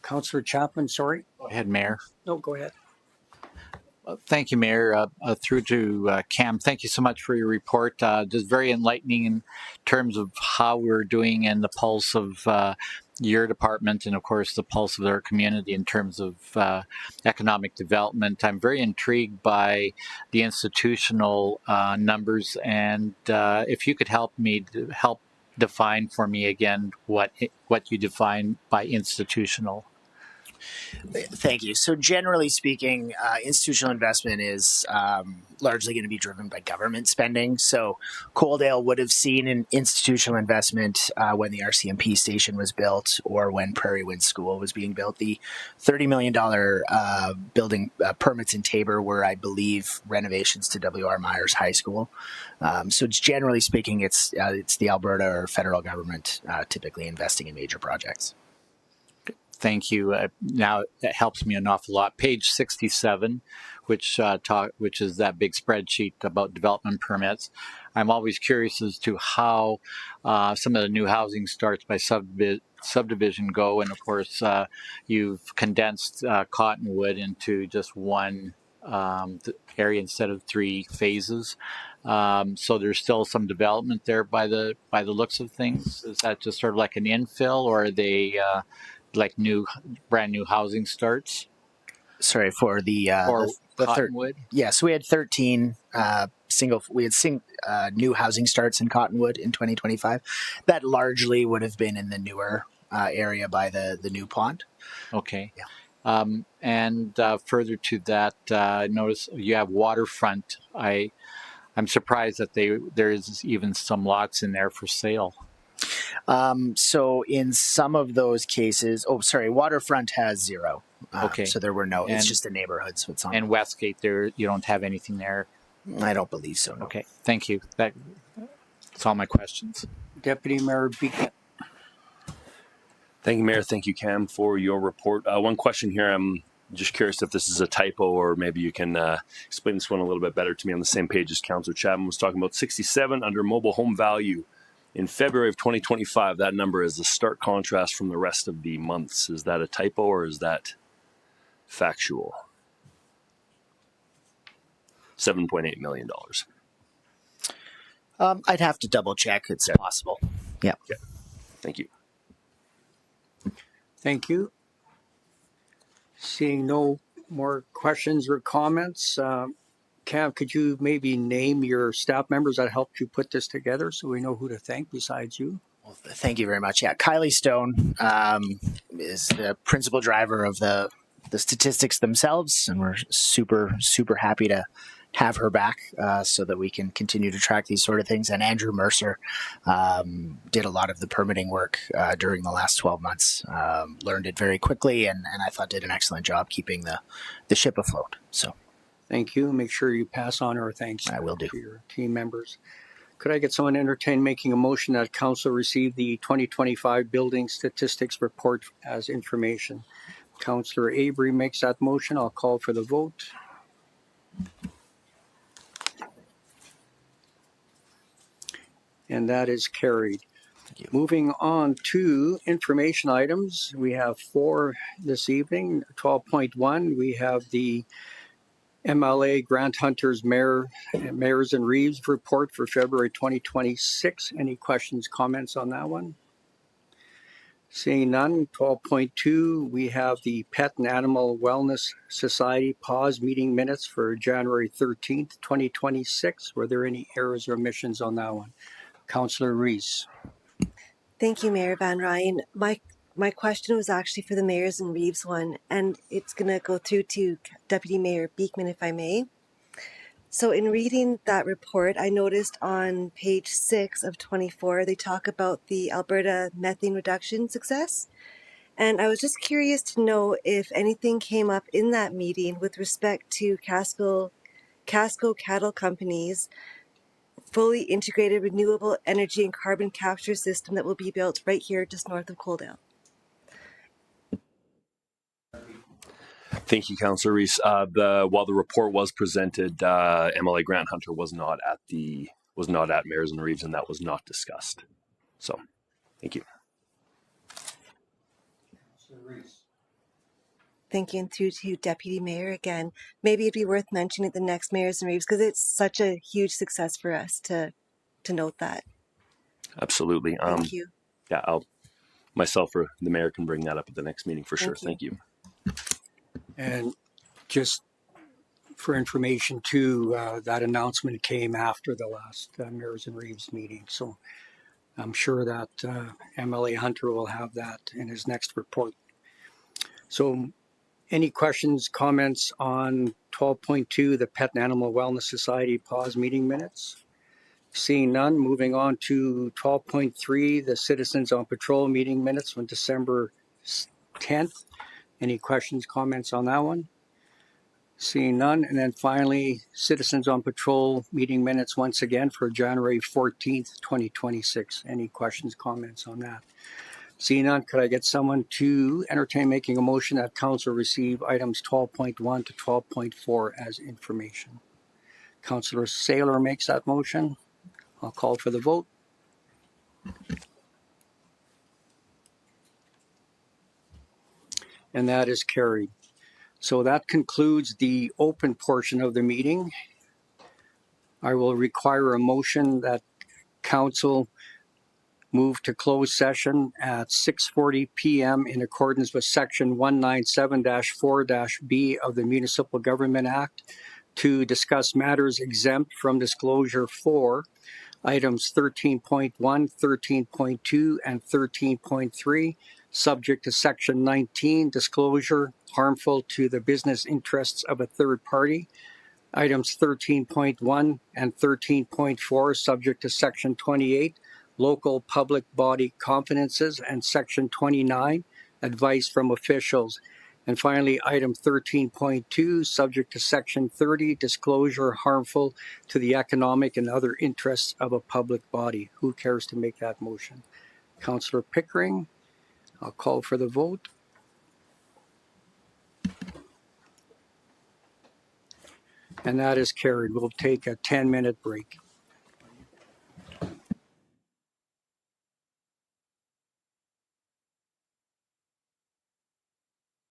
Councillor Chapman, sorry. Go ahead, Mayor. No, go ahead. Thank you, Mayor. Through to Cam, thank you so much for your report. Just very enlightening in terms of how we're doing and the pulse of your department and, of course, the pulse of our community in terms of economic development. I'm very intrigued by the institutional numbers, and if you could help define for me again what you define by institutional. Thank you. So generally speaking, institutional investment is largely going to be driven by government spending. So Coaldale would have seen an institutional investment when the RCMP station was built or when Prairie Wind School was being built. The $30 million building permits in Tabor were, I believe, renovations to W.R. Myers High School. So it's generally speaking, it's the Alberta or federal government typically investing in major projects. Thank you. Now that helps me an awful lot. Page 67, which is that big spreadsheet about development permits. I'm always curious as to how some of the new housing starts by subdivision go, and of course, you've condensed Cottonwood into just one area instead of 3 phases. So there's still some development there by the looks of things. Is that just sort of like an infill, or are they like brand new housing starts? Sorry, for the Cottonwood? So we had 13 new housing starts in Cottonwood in 2025. That largely would have been in the newer area by the new pond. Okay. Yeah. And further to that, notice you have waterfront. I'm surprised that there is even some lots in there for sale. So in some of those cases, waterfront has 0. Okay. So there were no. It's just a neighborhood, so it's on. And Westgate, you don't have anything there. I don't believe so. No. Okay. Thank you. That's all my questions. Deputy Mayor Beekman. Thank you, Mayor. Thank you, Cam, for your report. One question here. I'm just curious if this is a typo, or maybe you can explain this one a little bit better to me. On the same page as Councillor Chapman was talking about 67 under mobile home value. In February of 2025, that number is a stark contrast from the rest of the months. Is that a typo, or is that factual? $7.8 million. I'd have to double check. It's possible. Yeah. Okay. Thank you. Thank you. Seeing no more questions or comments, Cam, could you maybe name your staff members that helped you put this together so we know who to thank besides you? Well, thank you very much. Yeah, Kylie Stone is the principal driver of the statistics themselves, and we're super, super happy to have her back so that we can continue to track these sort of things. And Andrew Mercer did a lot of the permitting work during the last 12 months, learned it very quickly, and I thought did an excellent job keeping the ship afloat. So thank you. Make sure you pass on our thanks I will do. to your team members. Could I get someone to entertain making a motion that council receive the 2025 building statistics report as information? Councillor Avery makes that motion. I'll call for the vote. And that is carried. Moving on to information items, we have 4 this evening. 12.1, we have the MLA Grant Hunters Mayors and Reeves report for February 2026. Any questions, comments on that one? Seeing none. 12.2, we have the Pet and Animal Wellness Society pause meeting minutes for January 13th, 2026. Were there any errors or omissions on that one? Councillor Rees. Thank you, Mayor Van Rijn. My question was actually for the Mayors and Reeves one, and it's going to go through to Deputy Mayor Beekman, if I may. So in reading that report, I noticed on page 6 of 24, they talk about the Alberta methane reduction success. And I was just curious to know if anything came up in that meeting with respect to Casco Cattle Company's fully integrated renewable energy and carbon capture system that will be built right here just north of Coaldale. Thank you, Councillor Rees. While the report was presented, MLA Grant Hunter was not at Mayors and Reeves, and that was not discussed. So, thank you. Thank you, and through to Deputy Mayor again. Maybe it'd be worth mentioning at the next Mayors and Reeves because it's such a huge success for us to note that. Absolutely. Thank you. Yeah, myself or the mayor can bring that up at the next meeting for sure. Thank you. And just for information too, that announcement came after the last Mayors and Reeves meeting. So I'm sure that MLA Hunter will have that in his next report. So any questions, comments on 12.2, the Pet and Animal Wellness Society pause meeting minutes? Seeing none, moving on to 12.3, the Citizens on Patrol meeting minutes from December 10th. Any questions, comments on that one? Seeing none. And then finally, Citizens on Patrol meeting minutes once again for January 14th, 2026. Any questions, comments on that? Seeing none, could I get someone to entertain making a motion that council receive items 12.1 to 12.4 as information? Councillor Sailer makes that motion. I'll call for the vote. And that is carried. So that concludes the open portion of the meeting. I will require a motion that council move to closed session at 6:40 p.m. in accordance with section 197-4-B of the Municipal Government Act to discuss matters exempt from disclosure for items 13.1, 13.2, and 13.3, subject to section 19, disclosure harmful to the business interests of a third party. Items 13.1 and 13.4, subject to section 28, local public body confidences, and section 29, advice from officials. And finally, item 13.2, subject to section 30, disclosure harmful to the economic and other interests of a public body. Who cares to make that motion? Councillor Pickering, I'll call for the vote. And that is carried. We'll take a 10-minute break.